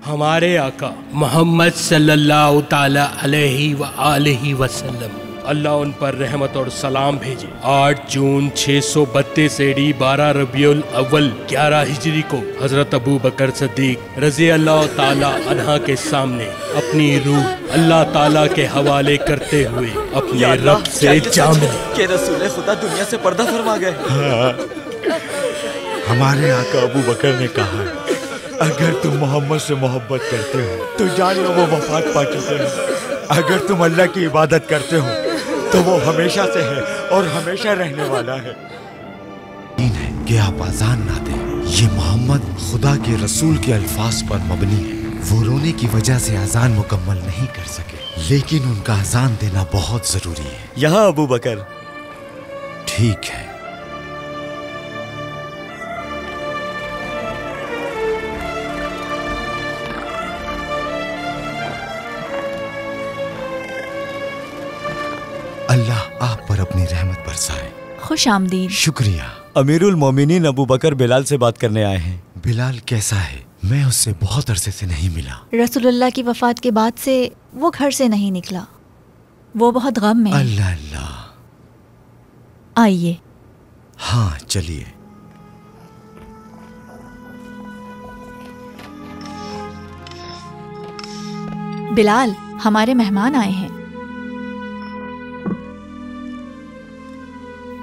हमारे आका मोहम्मद सल्लल्लाहु ताला अलैहि व आलिहि वसल्लम, अल्लाह उन पर रहमत और सलाम भेजे, 8 जून 632 एडी 12 रबियुल अव्वल 11 हिजरी को हजरत अबू बकर सिद्दीक रज़ी अल्लाह ताला अन्हा के सामने अपनी रूह अल्लाह ताला के हवाले करते हुए अपने रब से जा मिले कि रसूल खुदा दुनिया से पर्दा फरमा गए। हमारे आका अबू बकर ने कहा, अगर तुम मोहम्मद से मोहब्बत करते हो तो जान लो वो वफात पा चुके हैं। अगर तुम अल्लाह की इबादत करते हो तो वो हमेशा से है और हमेशा रहने वाला है। कि आप आजान ना दें। ये मोहम्मद खुदा के रसूल के अल्फाज पर मबनी है। वो रोने की वजह से आजान मुकम्मल नहीं कर सके, लेकिन उनका आजान देना बहुत जरूरी है। यहाँ अबू बकर। ठीक है। अल्लाह आप पर अपनी रहमत बरसाए। खुश आमदीद। शुक्रिया। अमीरुल मोमिनीन अबू बकर बिलाल से बात करने आए हैं। बिलाल कैसा है? मैं उससे बहुत अरसे से नहीं मिला। रसूलुल्लाह की वफात के बाद से वो घर से नहीं निकला। वो बहुत गम में है। अल्लाह अल्लाह। आइए। हाँ चलिए। बिलाल, हमारे मेहमान आए हैं।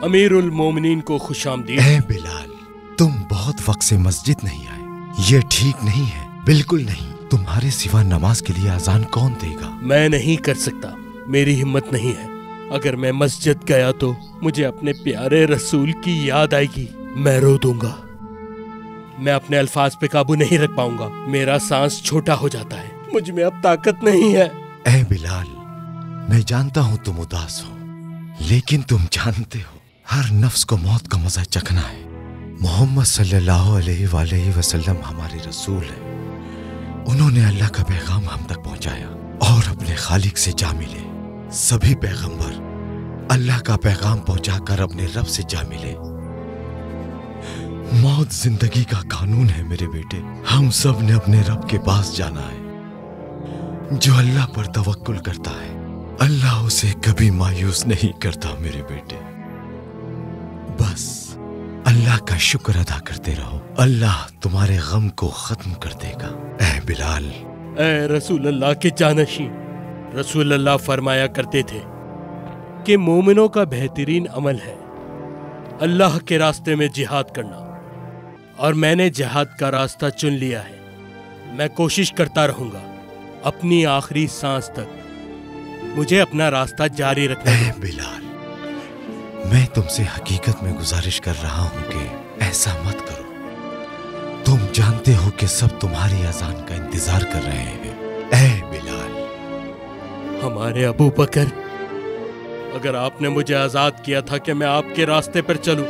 अमीरुल मोमिनीन को खुशामदीद। ऐ बिलाल, तुम बहुत वक्त से मस्जिद नहीं आए। ये ठीक नहीं है, बिल्कुल नहीं। तुम्हारे सिवा नमाज के लिए अजान कौन देगा? मैं नहीं कर सकता, मेरी हिम्मत नहीं है। अगर मैं मस्जिद गया तो मुझे अपने प्यारे रसूल की याद आएगी। मैं रो दूंगा। मैं अपने अल्फाज पे काबू नहीं रख पाऊंगा। मेरा सांस छोटा हो जाता है। मुझ में अब ताकत नहीं है। ऐ बिलाल, मैं जानता हूँ तुम उदास हो, लेकिन तुम जानते हो हर नफ्स को मौत का मजा चखना है। मोहम्मद सल्लल्लाहु अलैहि वसल्लम हमारे रसूल हैं। उन्होंने अल्लाह का पैगाम हम तक पहुंचाया और अपने खालिक से जा मिले। सभी पैगंबर अल्लाह का पैगाम पहुंचाकर अपने रब से जा मिले। मौत जिंदगी का कानून है मेरे बेटे। हम सब ने अपने रब के पास जाना है। जो अल्लाह पर तवक्कुल करता है, अल्लाह उसे कभी मायूस नहीं करता मेरे बेटे। बस अल्लाह का शुक्र अदा करते रहो, अल्लाह तुम्हारे गम को खत्म कर देगा। ऐ बिलाल। ऐ रसूल अल्लाह के जानशीं, रसूल अल्लाह फरमाया करते थे कि मोमिनों का बेहतरीन अमल है अल्लाह के रास्ते में जिहाद करना, और मैंने जिहाद का रास्ता चुन लिया है। मैं कोशिश करता रहूंगा अपनी आखिरी सांस तक। मुझे अपना रास्ता जारी रखना है। बिलाल, मैं तुमसे हकीकत में गुजारिश कर रहा हूं कि ऐसा मत करो। तुम जानते हो कि सब तुम्हारी अजान का इंतजार कर रहे हैं। ऐ बिलाल। हमारे अबू बकर, अगर आपने मुझे आजाद किया था कि मैं आपके रास्ते पर चलूं,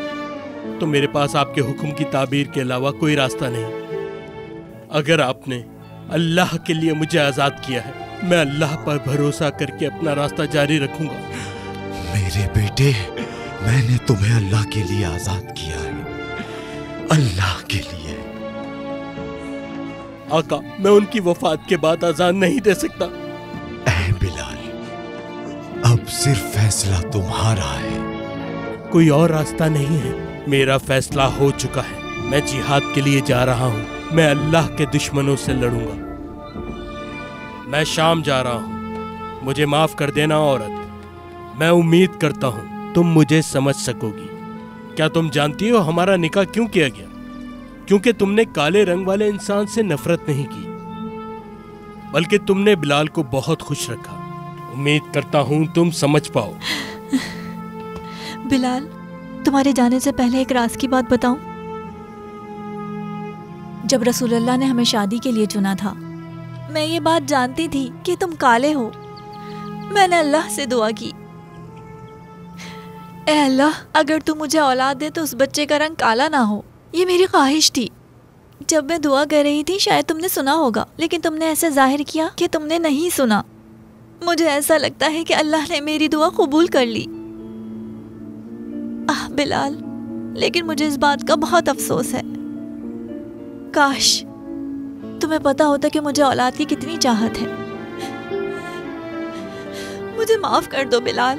तो मेरे पास आपके हुक्म की ताबीर के अलावा कोई रास्ता नहीं। अगर आपने अल्लाह के लिए मुझे आजाद किया है, मैं अल्लाह पर भरोसा करके अपना रास्ता जारी रखूंगा। मेरे बेटे, मैंने तुम्हें अल्लाह के लिए आजाद किया है, अल्लाह के लिए। आका, मैं उनकी वफात के बाद आजान नहीं दे सकता। ऐ बिलाल, अब सिर्फ फैसला तुम्हारा है। कोई और रास्ता नहीं है। मेरा फैसला हो चुका है। मैं जिहाद के लिए जा रहा हूँ। मैं अल्लाह के दुश्मनों से लड़ूंगा। मैं शाम जा रहा हूँ। मुझे माफ कर देना औरत। मैं उम्मीद करता हूँ तुम मुझे समझ सकोगी। क्या तुम जानती हो हमारा निकाह क्यों किया गया? क्योंकि तुमने काले रंग वाले इंसान से नफरत नहीं की, बल्कि तुमने बिलाल को बहुत खुश रखा। उम्मीद करता हूँ तुम समझ पाओ। बिलाल, तुम्हारे जाने से पहले एक राज की बात बताऊं? जब रसूलुल्लाह ने हमें शादी के लिए चुना था, मैं ये बात जानती थी कि तुम काले हो। मैंने अल्लाह से दुआ की, ए अल्लाह, अगर तू मुझे औलाद दे तो उस बच्चे का रंग काला ना हो। ये मेरी ख्वाहिश थी। जब मैं दुआ कर रही थी, शायद तुमने सुना होगा, लेकिन तुमने ऐसे जाहिर किया कि तुमने नहीं सुना। मुझे ऐसा लगता है कि अल्लाह ने मेरी दुआ कबूल कर ली। आह बिलाल, लेकिन मुझे इस बात का बहुत अफसोस है। काश तुम्हें पता होता कि मुझे औलाद की कितनी चाहत है। मुझे माफ कर दो बिलाल।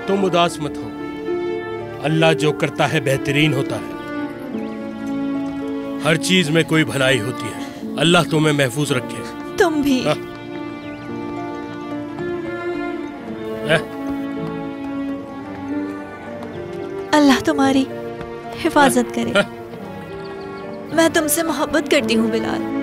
तुम उदास मत हो, अल्लाह जो करता है बेहतरीन होता है। हर चीज में कोई भलाई होती है। अल्लाह तुम्हें महफूज रखे। तुम भी। अल्लाह तुम्हारी हिफाजत करे। मैं तुमसे मोहब्बत करती हूँ बिलाल।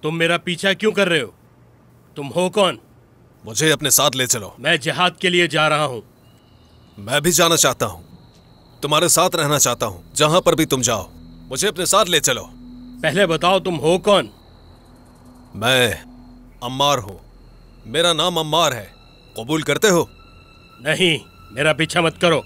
तुम मेरा पीछा क्यों कर रहे हो? तुम हो कौन? मुझे अपने साथ ले चलो। मैं जिहाद के लिए जा रहा हूं। मैं भी जाना चाहता हूं, तुम्हारे साथ रहना चाहता हूं। जहां पर भी तुम जाओ मुझे अपने साथ ले चलो। पहले बताओ तुम हो कौन? मैं अम्मार हूं, मेरा नाम अम्मार है। कबूल करते हो? नहीं, मेरा पीछा मत करो।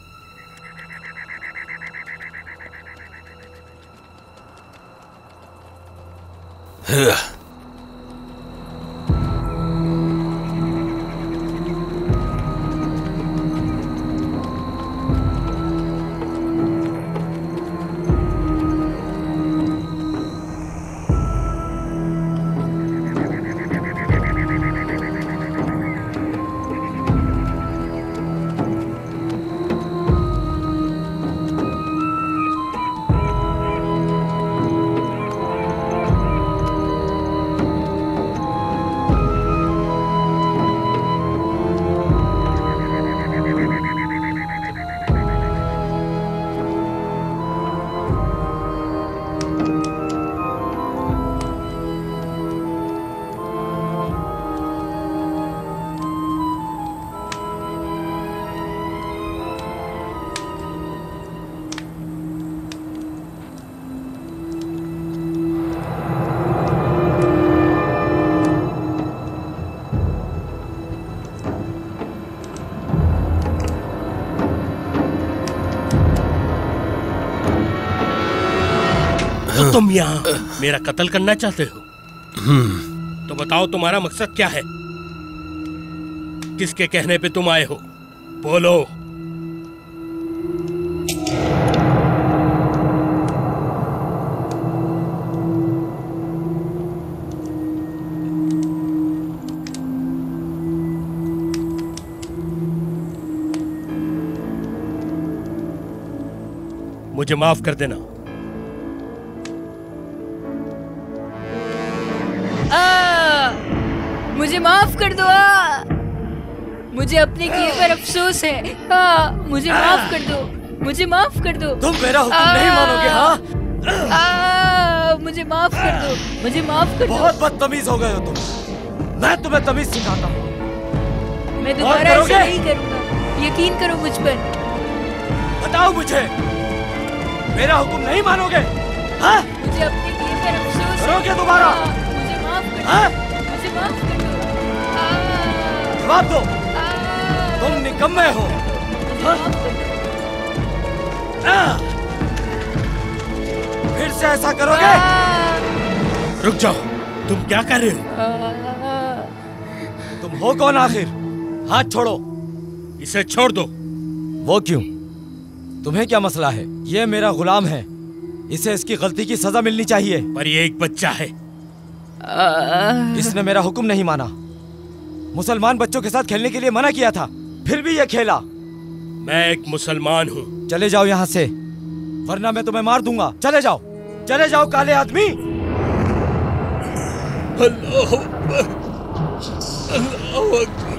तो तुम यहाँ मेरा कत्ल करना चाहते हो? तो बताओ तुम्हारा मकसद क्या है? किसके कहने पे तुम आए हो? बोलो। मुझे माफ कर देना। मुझे माफ कर दो। मुझे अपने किए पर अफसोस है। मुझे माफ कर दो, मुझे माफ कर दो। तुम मेरा हुक्म नहीं मानोगे? हाँ, मुझे माफ कर दो, मुझे माफ कर दो। बहुत बदतमीज हो गए हो तुम। मैं तुम्हें तमीज सिखाता हूँ। मैं दोबारा ऐसा नहीं करूँगा, यकीन करो मुझ पर। बताओ मुझे, मेरा हुक्म नहीं मानोगे? हाँ? मुझे अपने किए पर अफसोस करोगे दोबारा? मुझे माफ कर दो, मुझे माफ कर दो। जवाब दो, तुम निकम्मे हो। फिर से ऐसा करोगे? रुक जाओ, तुम क्या कर रहे हो? तुम हो कौन आखिर? हाथ छोड़ो। इसे छोड़ दो। वो क्यों? तुम्हें क्या मसला है? ये मेरा गुलाम है, इसे इसकी गलती की सजा मिलनी चाहिए। पर ये एक बच्चा है। इसने मेरा हुक्म नहीं माना। मुसलमान बच्चों के साथ खेलने के लिए मना किया था, फिर भी ये खेला। मैं एक मुसलमान हूँ। चले जाओ यहाँ से, वरना मैं तुम्हें मार दूंगा। चले जाओ, चले जाओ काले आदमी। अल्लाह अकबर, अल्लाह अकबर।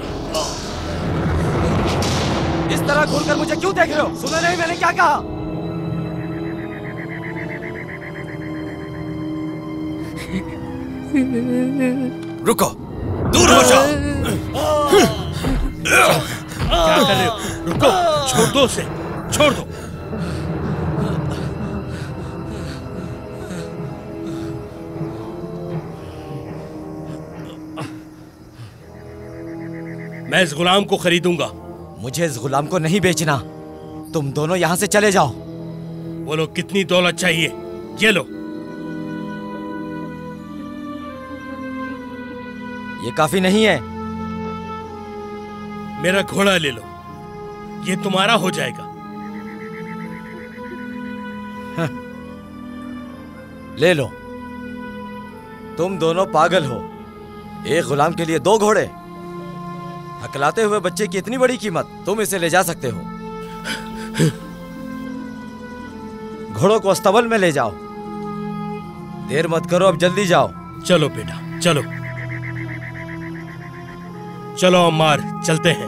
इस तरह घूरकर मुझे क्यों देख रहे हो? सुना नहीं मैंने क्या कहा? रुको, दूर हो जाओ। क्या कर रहे हो? रुको, छोड़ दो उसे, छोड़ दो। मैं इस गुलाम को खरीदूंगा। मुझे इस गुलाम को नहीं बेचना। तुम दोनों यहाँ से चले जाओ। बोलो कितनी दौलत चाहिए? ये लो। ये काफी नहीं है। मेरा घोड़ा ले लो, ये तुम्हारा हो जाएगा। ले लो। तुम दोनों पागल हो। एक गुलाम के लिए 2 घोड़े? हकलाते हुए बच्चे की इतनी बड़ी कीमत? तुम इसे ले जा सकते हो। घोड़ों को अस्तबल में ले जाओ। देर मत करो, अब जल्दी जाओ। चलो बेटा, चलो चलो अम्मार, चलते हैं।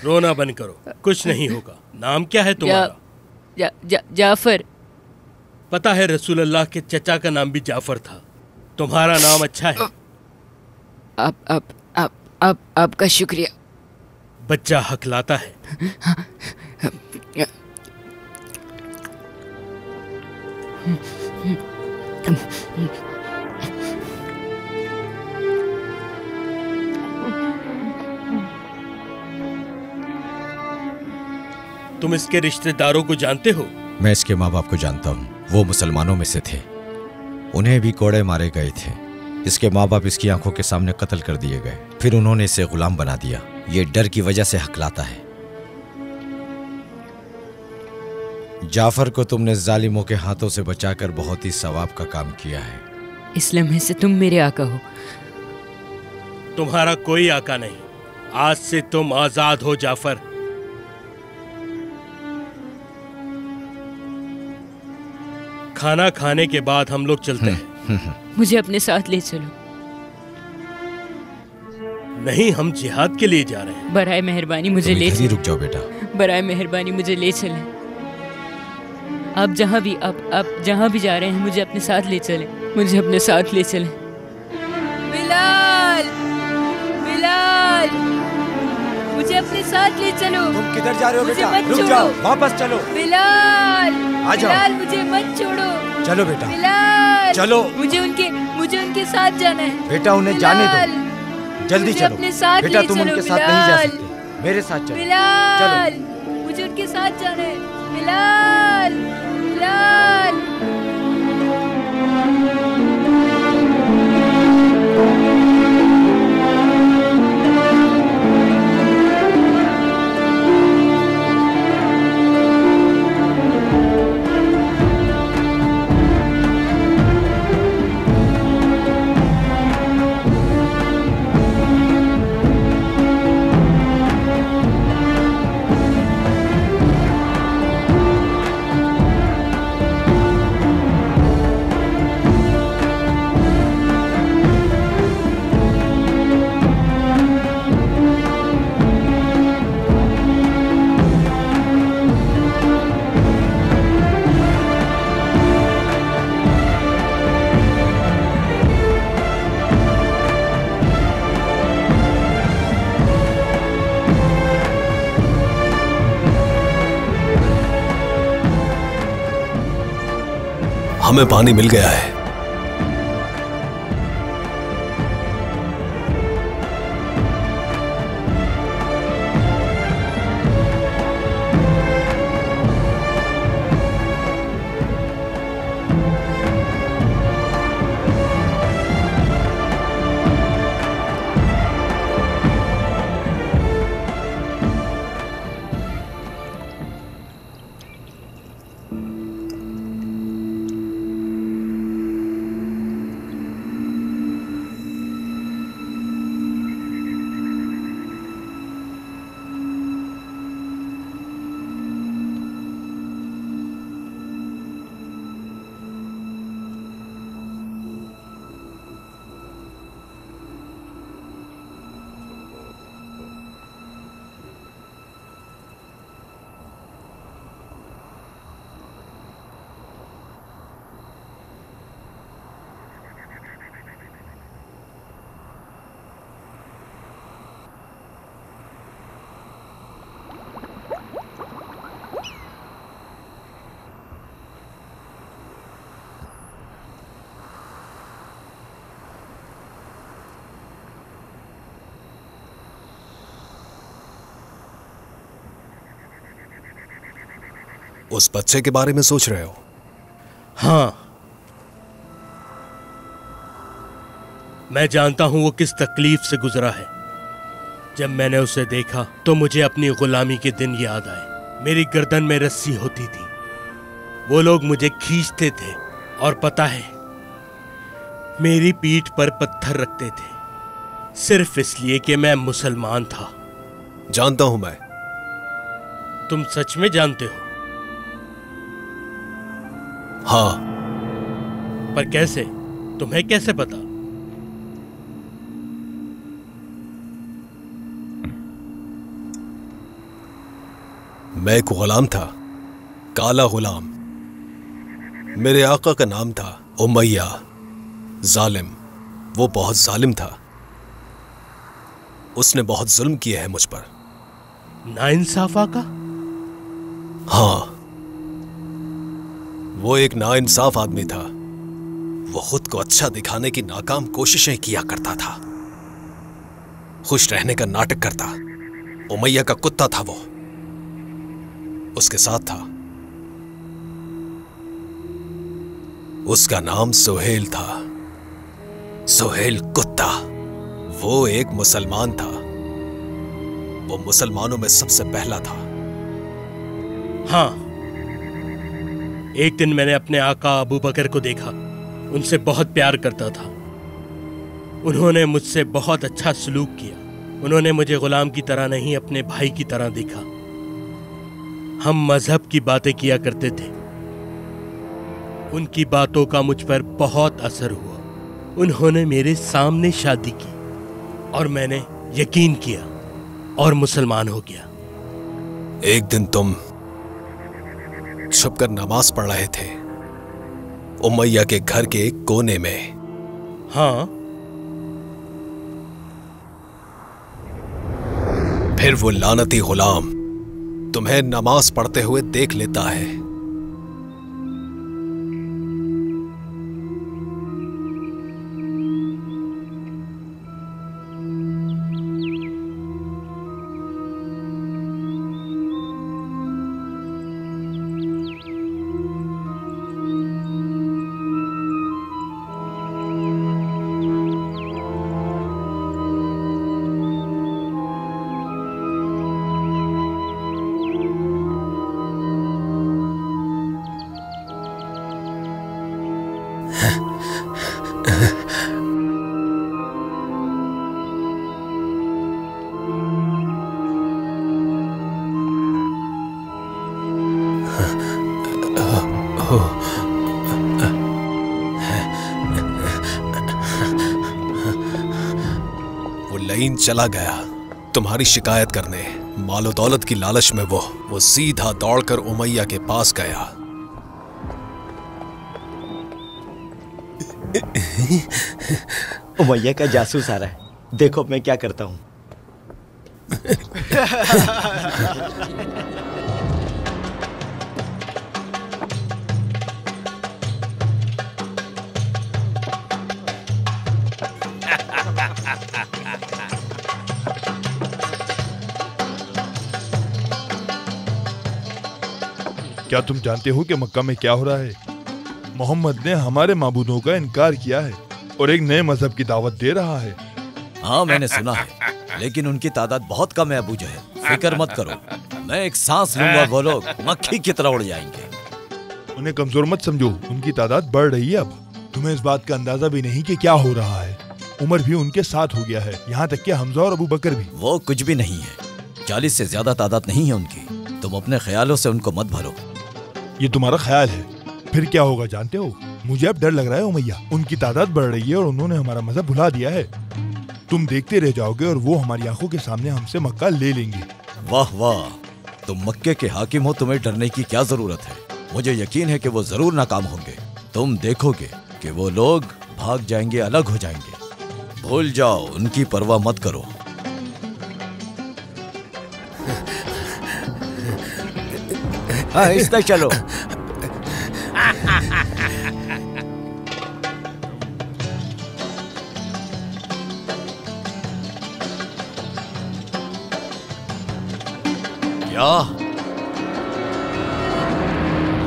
रोना बंद करो, कुछ नहीं होगा। नाम क्या है तुम्हारा? जाफर। पता है रसूल अल्लाह के चचा का नाम भी जाफर था। तुम्हारा नाम अच्छा है। आपका शुक्रिया। बच्चा हकलाता है। तुम इसके रिश्तेदारों को जानते हो? मैं इसके माँ बाप को जानता हूँ। वो मुसलमानों में से थे, उन्हें भी कोड़े मारे गए थे। इसके माँ बाप इसकी आंखों के सामने कत्ल कर दिए गए, फिर उन्होंने इसे गुलाम बना दिया। ये डर की वजह से हकलाता है। जाफर को तुमने जालिमों के हाथों से बचाकर बहुत ही सवाब का काम किया है। इस लम्हे से तुम मेरे आका हो। तुम्हारा कोई आका नहीं। आज से तुम आजाद हो जाफर। खाना खाने के बाद हम लोग चलते हैं। मुझे अपने साथ ले चलो। नहीं, हम जिहाद के लिए जा रहे हैं। बराए मेहरबानी मुझे ले चलो। रुक जाओ बेटा। बराए मेहरबानी मुझे ले चलें। आप जहाँ भी जा रहे हैं मुझे अपने साथ ले चलें। मुझे अपने साथ ले चलें। बिलाल, बिलाल, मुझे अपने साथ ले चलो। तुम किधर जा रहे हो बेटा? मत रुक छोड़ो। जाओ, वापस चलो। बिलाल, आ जाओ। बिलाल मुझे मत छोड़ो। चलो बेटा, बिलाल, चलो। मुझे उनके साथ जाना है। बेटा उन्हें जाने दो, जल्दी मुझे चलो। अपने साथ बेटा ले तुम चलो, उनके साथ नहीं जा बिलाल। सकते, मेरे साथ चलो। बिलाल, मुझे उनके साथ जाना है। बिलाल, बिलाल। हमें पानी मिल गया है। उस बच्चे के बारे में सोच रहे हो? हाँ, मैं जानता हूं वो किस तकलीफ से गुजरा है। जब मैंने उसे देखा तो मुझे अपनी गुलामी के दिन याद आए। मेरी गर्दन में रस्सी होती थी, वो लोग मुझे खींचते थे और पता है मेरी पीठ पर पत्थर रखते थे, सिर्फ इसलिए कि मैं मुसलमान था। जानता हूं मैं। तुम सच में जानते हो? हाँ। पर कैसे? तुम्हें कैसे पता? मैं एक गुलाम था, काला गुलाम। मेरे आका का नाम था उमैया जालिम। वो बहुत जालिम था, उसने बहुत जुल्म किए हैं मुझ पर। नाइंसाफा का? हाँ, वो एक नाइंसाफ आदमी था। वो खुद को अच्छा दिखाने की नाकाम कोशिशें किया करता था, खुश रहने का नाटक करता। उमैया का कुत्ता था वो, उसके साथ था। उसका नाम सुहेल था। सुहेल कुत्ता। वो एक मुसलमान था। वो मुसलमानों में सबसे पहला था। हाँ, एक दिन मैंने अपने आका अबू बकर को देखा। उनसे बहुत प्यार करता था। उन्होंने मुझसे बहुत अच्छा सलूक किया। उन्होंने मुझे गुलाम की तरह नहीं, अपने भाई की तरह देखा। हम मजहब की बातें किया करते थे। उनकी बातों का मुझ पर बहुत असर हुआ। उन्होंने मेरे सामने शादी की और मैंने यकीन किया और मुसलमान हो गया। एक दिन तुम छुपकर नमाज पढ़ रहे थे उमैया के घर के एक कोने में। हाँ। फिर वो लानती गुलाम तुम्हें नमाज पढ़ते हुए देख लेता है। चला गया तुम्हारी शिकायत करने। मालो दौलत की लालच में वो सीधा दौड़कर उमैया के पास गया। उमैया का जासूस आ रहा है, देखो मैं क्या करता हूं। क्या तुम जानते हो कि मक्का में क्या हो रहा है? मोहम्मद ने हमारे माबूदों का इनकार किया है और एक नए मजहब की दावत दे रहा है। हाँ मैंने सुना है, लेकिन उनकी तादाद बहुत कम है अबू जहल। फिक्र मत करो, मैं एक सांस लूंगा, वो लोग मक्खी की तरह उड़ जाएंगे। उन्हें कमजोर मत समझो, उनकी तादाद बढ़ रही है अब। तुम्हें इस बात का अंदाजा भी नहीं कि क्या हो रहा है। उमर भी उनके साथ हो गया है, यहाँ तक कि हमजा और अबू बकर भी। वो कुछ भी नहीं है, 40 से ज्यादा तादाद नहीं है उनकी। तुम अपने ख्यालों से उनको मत भरो। ये तुम्हारा ख्याल है, फिर क्या होगा जानते हो? मुझे अब डर लग रहा है उमैया, उनकी तादाद बढ़ रही है और उन्होंने हमारा मजहब भुला दिया है। तुम देखते रह जाओगे और वो हमारी आंखों के सामने हमसे मक्का ले लेंगे। वाह वाह, तुम मक्के के हाकिम हो, तुम्हें डरने की क्या जरूरत है। मुझे यकीन है कि वो जरूर नाकाम होंगे। तुम देखोगे कि वो लोग भाग जाएंगे, अलग हो जाएंगे। भूल जाओ, उनकी परवाह मत करो। हाँ इस तक चलो। क्या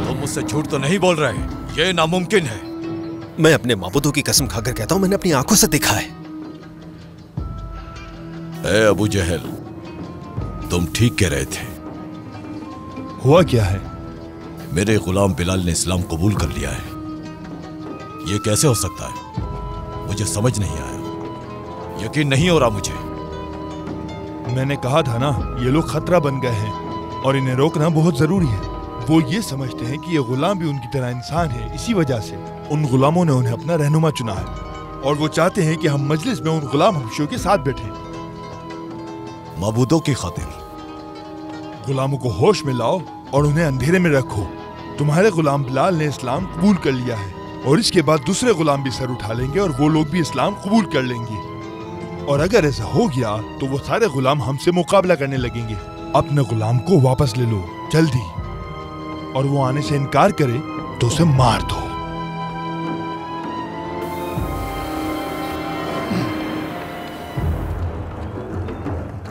तुम मुझसे झूठ तो नहीं बोल रहे? ये नामुमकिन है। मैं अपने माबूदों की कसम खाकर कहता हूं, मैंने अपनी आंखों से देखा है। ए अबू जहल, तुम ठीक कह रहे थे। हुआ क्या है? मेरे गुलाम बिलाल ने इस्लाम कबूल कर लिया है। ये कैसे हो सकता है? मुझे समझ नहीं आया, यकीन नहीं हो रहा मुझे। मैंने कहा था ना, ये लोग खतरा बन गए हैं और इन्हें रोकना बहुत जरूरी है। वो ये समझते हैं कि ये गुलाम भी उनकी तरह इंसान है, इसी वजह से उन गुलामों ने उन्हें अपना रहनुमा चुना है और वो चाहते हैं कि हम मजलिस में उन गुलाम हबशियों के साथ बैठें। माबूदों की खातिर गुलामों को होश में लाओ और उन्हें अंधेरे में रखो। तुम्हारे गुलाम बिलाल ने इस्लाम कबूल कर लिया है और इसके बाद दूसरे गुलाम भी सर उठा लेंगे और वो लोग भी इस्लाम कबूल कर लेंगे। और अगर ऐसा हो गया तो वो सारे गुलाम हमसे मुकाबला करने लगेंगे। अपने गुलाम को वापस ले लो जल्दी, और वो आने से इनकार करे तो उसे मार दो।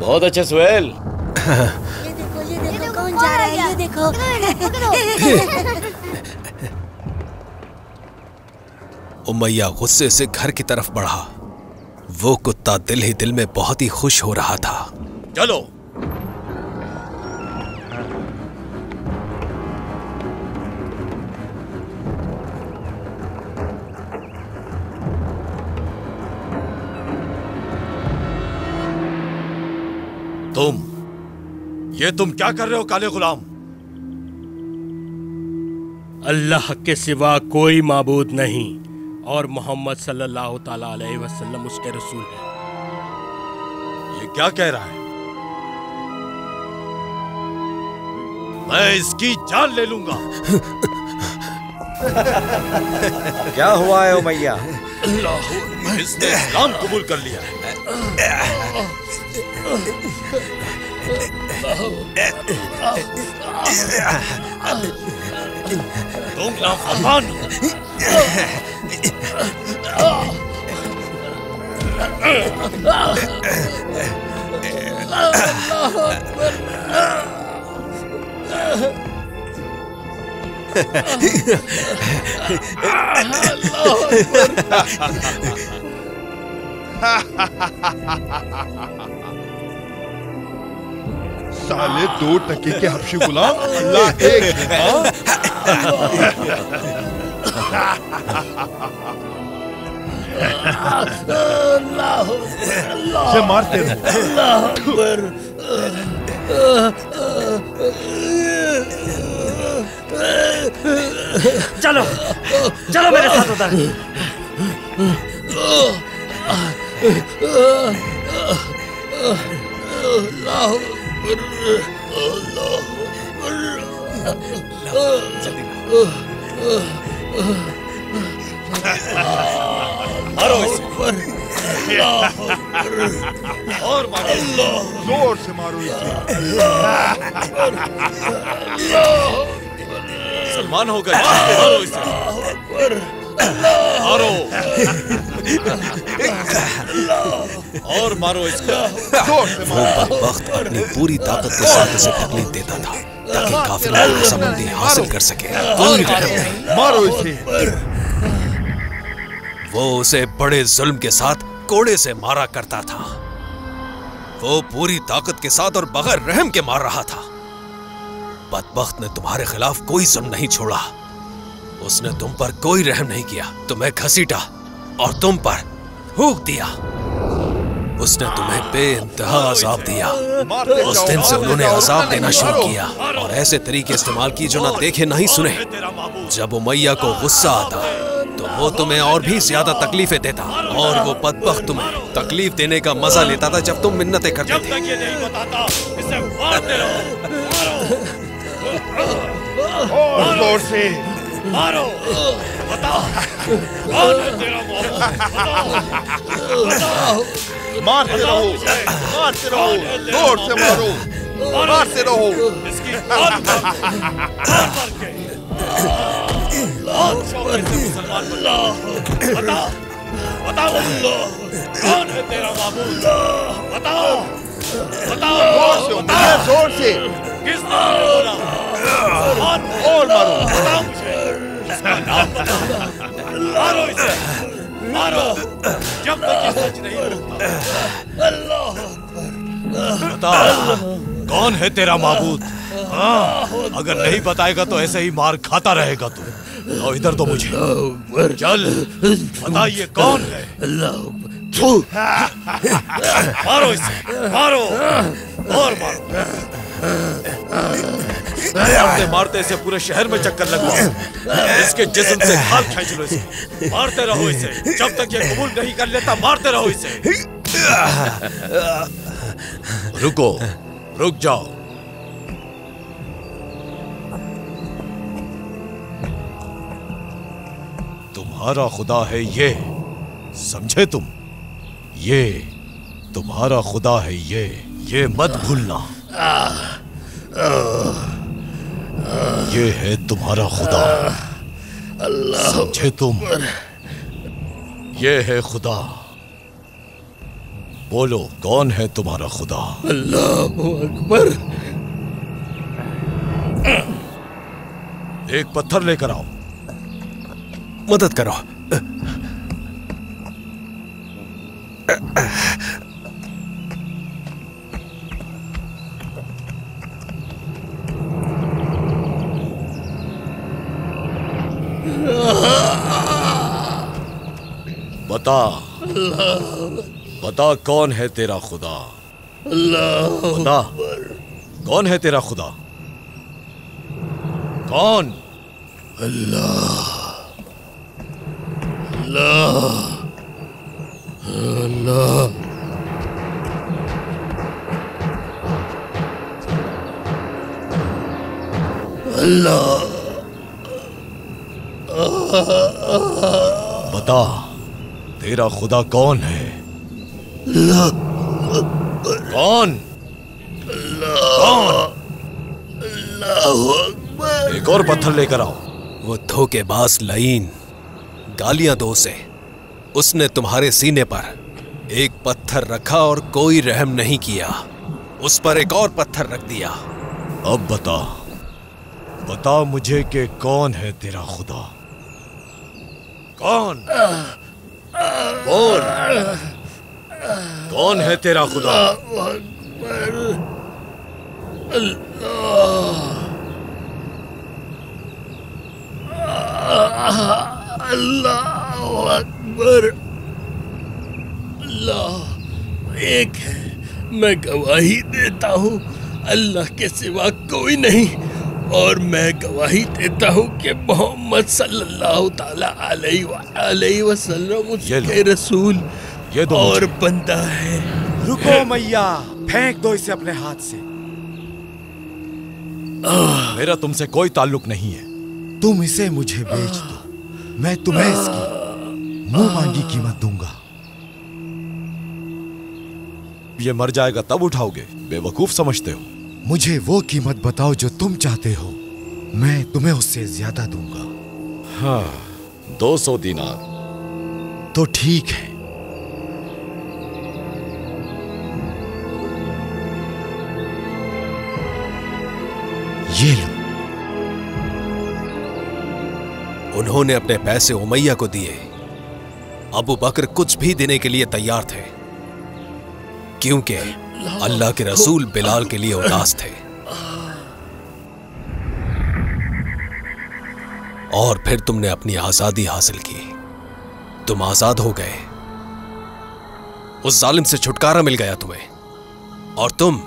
बहुत अच्छा सुहेल। ये देखो कौन जा रहा है, ये देखो। उमैया गुस्से से घर की तरफ बढ़ा। वो कुत्ता दिल ही दिल में बहुत ही खुश हो रहा था। चलो। तुम क्या कर रहे हो काले गुलाम? अल्लाह के सिवा कोई माबूद नहीं और मोहम्मद सल्लल्लाहु ताला अलैहि वसल्लम उसके रसूल हैं। ये क्या कह रहा है? मैं इसकी जान ले लूंगा। क्या हुआ है उमैया? इसने इस्लाम कबूल कर लिया है। तुम नाफरमान हो। साले 2 टके के हबशी गुलाम, अल्लाह एक से मारते रहो। चलो चलो मेरे साथ उधर। मारो इसे। और मारो, जोर से मारो इसे। सलमान हो गए। मारो इसे, मारो और मारो इसको। जोर से मारो। वक्त अपनी पूरी ताकत के साथ उसे तकलीफ देता था, ताकि काफिला समृद्धि हासिल कर सके। कोई रहम नहीं। मारो इसे। वो उसे बड़े जुल्म के साथ कोड़े से मारा करता था। वो पूरी ताकत के साथ और बगैर रहम के मार रहा था। बदबख्त ने तुम्हारे खिलाफ कोई जुल्म नहीं छोड़ा। उसने तुम पर कोई रहम नहीं किया, तुम्हें घसीटा और तुम पर थूक दिया। उसने तुम्हें बेइंतहा अज़ाब दिया। उस दिन से उन्होंने अज़ाब देना शुरू किया और ऐसे तरीके इस्तेमाल किए जो ना देखे ना ही सुने। जब उमैया को गुस्सा आता तो वो तुम्हें और भी ज्यादा तकलीफें देता और वो बदबख्त तुम्हें तकलीफ देने का मजा लेता था जब तुम मिन्नतें करते थे। और जोर से मारो। बताओ कौन है तेरा मारते रहो, मारते रहो, जोर से मारो, मारते रहो। इसकी मुसलमान बताओ, बताओ कौन है तेरा माबूद? बताओ, बताओ, जोर से किसने बोला? और मारो। बताओ मुझे, इसका नाम बताओ। मारो इसे, मारो जब तक ये सच नहीं होता। बता कौन है तेरा माबूद? हाँ, अगर नहीं बताएगा तो ऐसे ही मार खाता रहेगा तू। तो इधर तो मुझे चल बता ये कौन है? मारो इसे, मारो और मारो। मारते मारते इसे पूरे शहर में चक्कर लगवाओ। इसके जिस्म से खाल खींच लो इसे। मारते रहो इसे जब तक ये कबूल नहीं कर लेता। मारते रहो इसे। रुको, रुक जाओ। तुम्हारा खुदा है ये, समझे तुम? ये तुम्हारा खुदा है ये मत भूलना। ये है तुम्हारा खुदा, समझे तुम? ये है खुदा। बोलो कौन है तुम्हारा खुदा? अल्लाहु अकबर। एक पत्थर लेकर आओ। मदद करो। बता, बता कौन है तेरा खुदा? बता कौन है तेरा खुदा? कौन? अल्लाह, अल्लाह, अल्लाह। अल्लाह। बता तेरा खुदा कौन है? कौन? कौन? एक और पत्थर लेकर आओ। वो धोखेबाज लईन, गालियां दो उसे। उसने तुम्हारे सीने पर एक पत्थर रखा और कोई रहम नहीं किया। उस पर एक और पत्थर रख दिया। अब बता, बता मुझे कि कौन है तेरा खुदा? कौन? बोल, कौन है तेरा खुदा? अल्लाह अकबर। अल्लाह एक है। मैं गवाही देता हूँ अल्लाह के सिवा कोई नहीं, और मैं गवाही देता हूँ कि मोहम्मद सल्लल्लाहु ताला अलैहि वसल्लम उसके रसूल और बंदा है। रुको मैया, फेंक दो इसे अपने हाथ से। मेरा तुमसे कोई ताल्लुक नहीं है। तुम इसे मुझे बेच दो, मैं तुम्हें इसकी मुंह मांगी कीमत दूंगा। ये मर जाएगा तब उठाओगे? बेवकूफ समझते हो? मुझे वो कीमत बताओ जो तुम चाहते हो, मैं तुम्हें उससे ज्यादा दूंगा। हाँ, 200 दीनार। तो ठीक है। ये लो। उन्होंने अपने पैसे उमैया को दिए। अबू बकर कुछ भी देने के लिए तैयार थे, क्योंकि अल्लाह के रसूल बिलाल के लिए उदास थे। और फिर तुमने अपनी आजादी हासिल की, तुम आजाद हो गए, उस जालिम से छुटकारा मिल गया तुम्हें, और तुम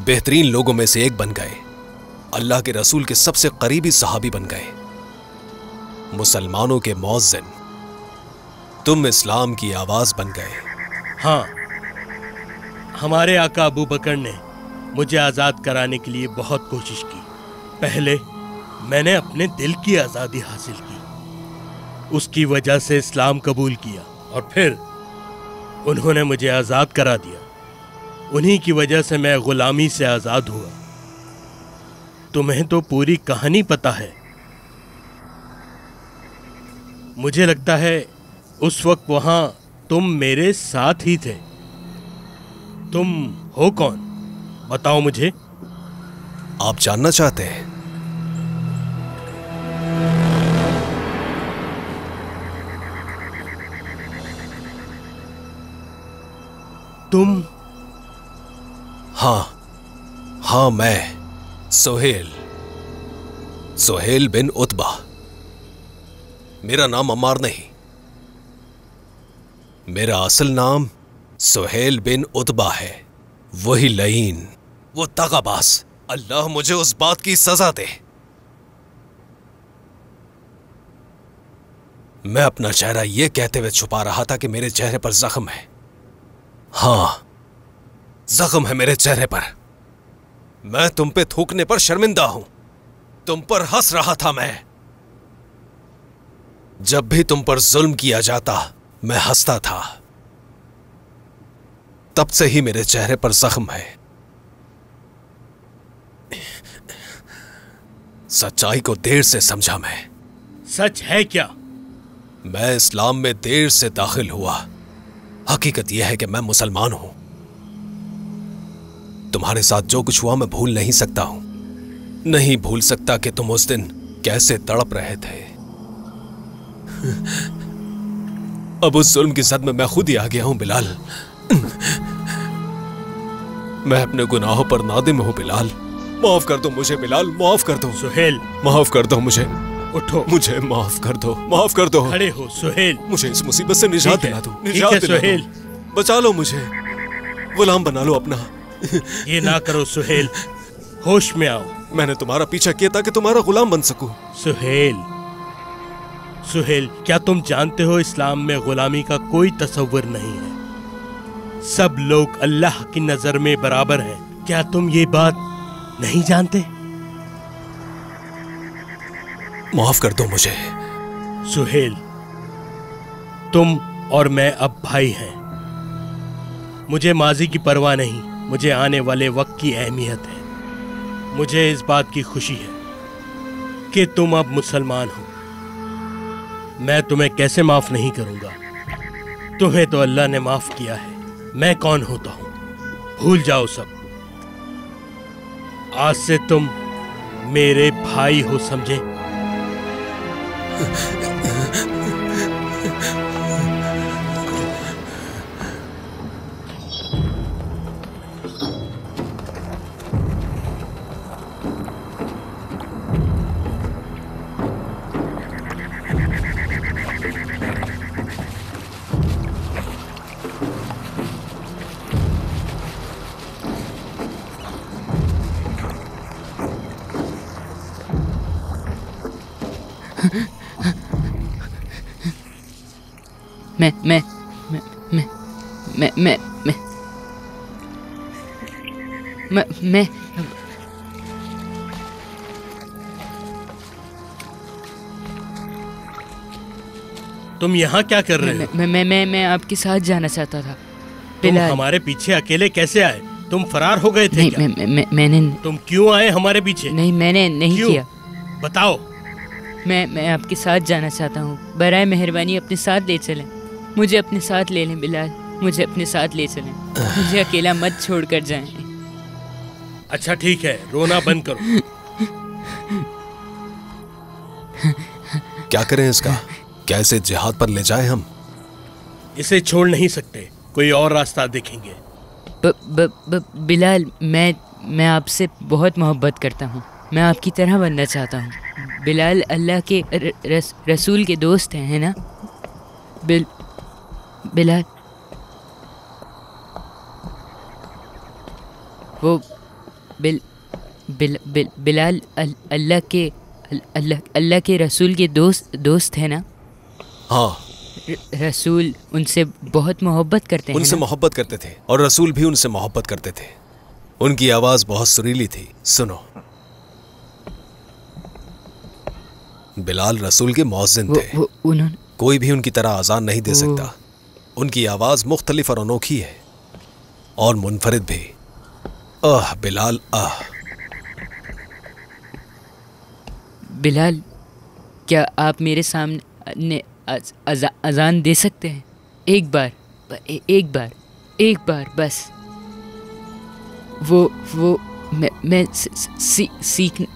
बेहतरीन लोगों में से एक बन गए, अल्लाह के रसूल के सबसे करीबी सहाबी बन गए, मुसलमानों के मौज़िन, तुम इस्लाम की आवाज बन गए। हाँ, हमारे आका अबू बकर ने मुझे आज़ाद कराने के लिए बहुत कोशिश की। पहले मैंने अपने दिल की आज़ादी हासिल की, उसकी वजह से इस्लाम कबूल किया, और फिर उन्होंने मुझे आज़ाद करा दिया। उन्हीं की वजह से मैं गुलामी से आज़ाद हुआ। तुम्हें तो पूरी कहानी पता है। मुझे लगता है उस वक्त वहां तुम मेरे साथ ही थे। तुम हो कौन, बताओ मुझे। आप जानना चाहते हैं? तुम? हाँ, मैं सुहेल बिन उतबा। मेरा नाम अम्मार नहीं, मेरा असल नाम सुहेल बिन उतबा है। वही लईन, वो दगाबाज, अल्लाह मुझे उस बात की सजा दे। मैं अपना चेहरा यह कहते हुए छुपा रहा था कि मेरे चेहरे पर जख्म है। हाँ, जख्म है मेरे चेहरे पर। मैं तुम पे थूकने पर शर्मिंदा हूं। तुम पर हंस रहा था मैं। जब भी तुम पर जुल्म किया जाता मैं हंसता था। तब से ही मेरे चेहरे पर जख्म है। सच्चाई को देर से समझा मैं। सच है क्या? मैं इस्लाम में देर से दाखिल हुआ। हकीकत यह है कि मैं मुसलमान हूं। तुम्हारे साथ जो कुछ हुआ मैं भूल नहीं सकता हूं। नहीं भूल सकता कि तुम उस दिन कैसे तड़प रहे थे। अब उस जुल्म की सद में मैं खुद ही आ गया हूं बिलाल। मैं अपने गुनाहों पर नादिम हूं बिलाल। माफ कर दो मुझे बिलाल, माफ कर दो। सुहेल, माफ कर दो मुझे। उठो, मुझे माफ कर दो, माफ कर दो। खड़े हो सुहेल। मुझे इस मुसीबत से निजात दिला दो, निजात दिला सुहेल। दो। बचा लो मुझे, गुलाम बना लो अपना। ये ना करो सुहेल, होश में आओ। मैंने तुम्हारा पीछा किया ताकि तुम्हारा गुलाम बन सकूं। सुहेल, क्या तुम जानते हो इस्लाम में गुलामी का कोई तस्वर नहीं है। सब लोग अल्लाह की नजर में बराबर हैं। क्या तुम ये बात नहीं जानते? माफ कर दो मुझे। सुहेल, तुम और मैं अब भाई हैं। मुझे माजी की परवाह नहीं, मुझे आने वाले वक्त की अहमियत है। मुझे इस बात की खुशी है कि तुम अब मुसलमान हो। मैं तुम्हें कैसे माफ नहीं करूंगा? तुम्हें तो अल्लाह ने माफ किया है। मैं कौन होता हूं? भूल जाओ सब। आज से तुम मेरे भाई हो, समझे? मैं तुम यहाँ क्या कर रहे हो? मैं आपके साथ जाना चाहता था। तुम हमारे पीछे अकेले कैसे आए? तुम फरार हो गए थे? नहीं, क्या? मैंने। तुम क्यों आए हमारे पीछे? नहीं, मैंने नहीं किया। बताओ। मैं आपके साथ जाना चाहता हूँ। बराए मेहरबानी अपने साथ ले चलें। मुझे अपने साथ ले लें बिलाल, मुझे अपने साथ ले चलें। मुझे अकेला मत छोड़कर जाएं। अच्छा ठीक है, रोना बंद करो। क्या करें इसका? क्या इसे जिहाद पर ले जाएं हम? इसे छोड़ नहीं सकते, कोई और रास्ता देखेंगे। बिलाल, मैं आपसे बहुत मोहब्बत करता हूँ। मैं आपकी तरह बनना चाहता हूँ। बिलाल अल्लाह के रसूल के दोस्त हैं, है ना? बिलाल, वो बिलाल अल्लाह के रसूल के दोस्त है ना? हाँ। रसूल उनसे बहुत मोहब्बत करते हैं। उनसे मोहब्बत करते थे और रसूल भी उनसे मोहब्बत करते थे। उनकी आवाज बहुत सुरीली थी। सुनो, बिलाल रसूल के मौज़िन थे। कोई भी उनकी तरह अजान नहीं दे सकता। उनकी आवाज मुख्तलिफ और अनोखी है और मुनफरिद भी। आह बिलाल, आह। बिलाल, क्या आप मेरे सामने अजान दे सकते हैं? एक बार बस। वो मैं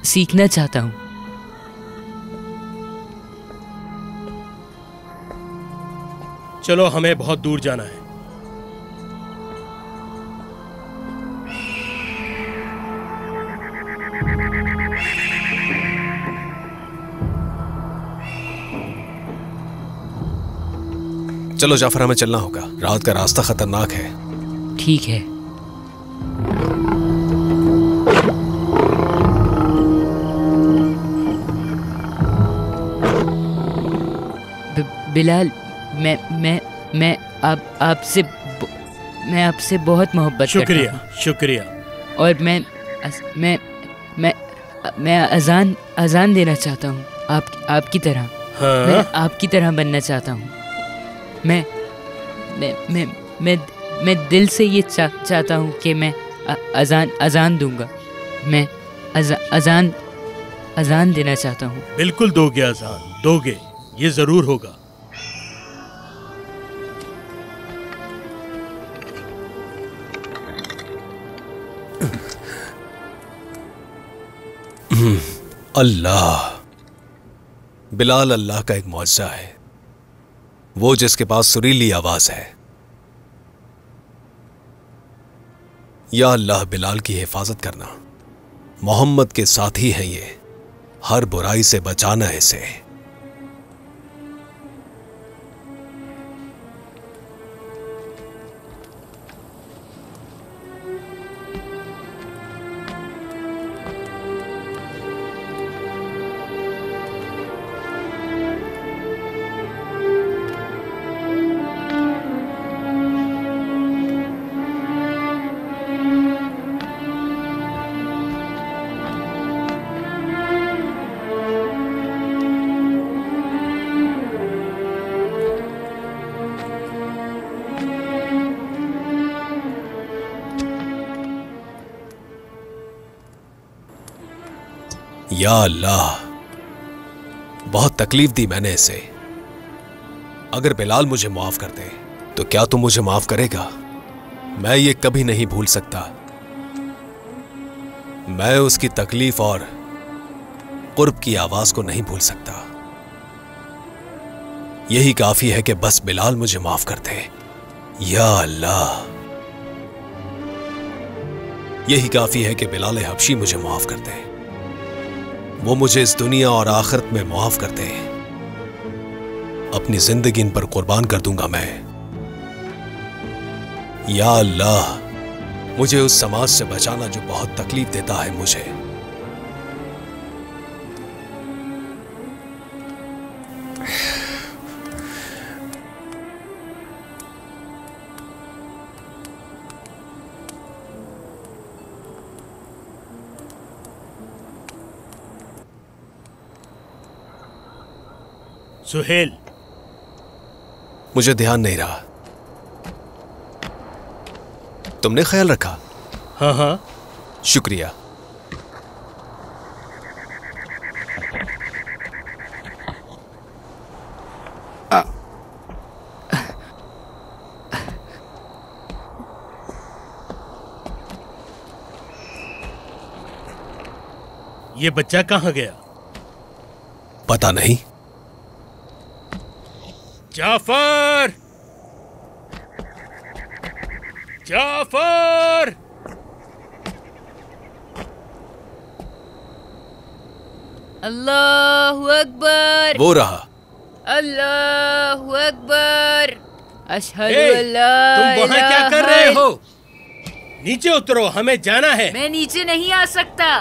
सीखना चाहता हूँ। चलो, हमें बहुत दूर जाना है। चलो जाफर, हमें चलना होगा। रात का रास्ता खतरनाक है। ठीक है। बिलाल, मैं आपसे बहुत मोहब्बत करता हूँ। शुक्रिया। और मैं अजान देना चाहता हूँ आपकी तरह। हाँ? मैं आपकी तरह बनना चाहता हूँ। मैं दिल से ये चाहता हूँ कि मैं अजान दूंगा। मैं अजान देना चाहता हूँ। बिल्कुल दोगे अजान, दोगे, ये जरूर होगा। अल्लाह। बिलाल अल्लाह का एक मौजज़ा है, वो जिसके पास सुरीली आवाज है। या अल्लाह, बिलाल की हिफाजत करना। मोहम्मद के साथी हैं ये, हर बुराई से बचाना है इसे। या अल्लाह, बहुत तकलीफ दी मैंने इसे। अगर बिलाल मुझे माफ कर दे तो क्या तू मुझे माफ करेगा? मैं ये कभी नहीं भूल सकता। मैं उसकी तकलीफ और कुर्ब की आवाज को नहीं भूल सकता। यही काफी है कि बस बिलाल मुझे माफ कर दे। या अल्लाह, यही काफी है कि बिलाल हबशी मुझे माफ कर दे। वो मुझे इस दुनिया और आखिरत में माफ कर दे। अपनी जिंदगी इन पर कुर्बान कर दूंगा मैं। या अल्लाह, मुझे उस समाज से बचाना जो बहुत तकलीफ देता है मुझे। सुहेल, मुझे ध्यान नहीं रहा। तुमने ख्याल रखा? हाँ हाँ, शुक्रिया। ये बच्चा कहाँ गया? पता नहीं। जाफर! जाफर! अल्लाहु अकबर। वो रहा। अल्लाहु अकबर। अशहदु ए, अल्ला तुम वहाँ क्या कर रहे हो? नीचे उतरो, हमें जाना है। मैं नीचे नहीं आ सकता।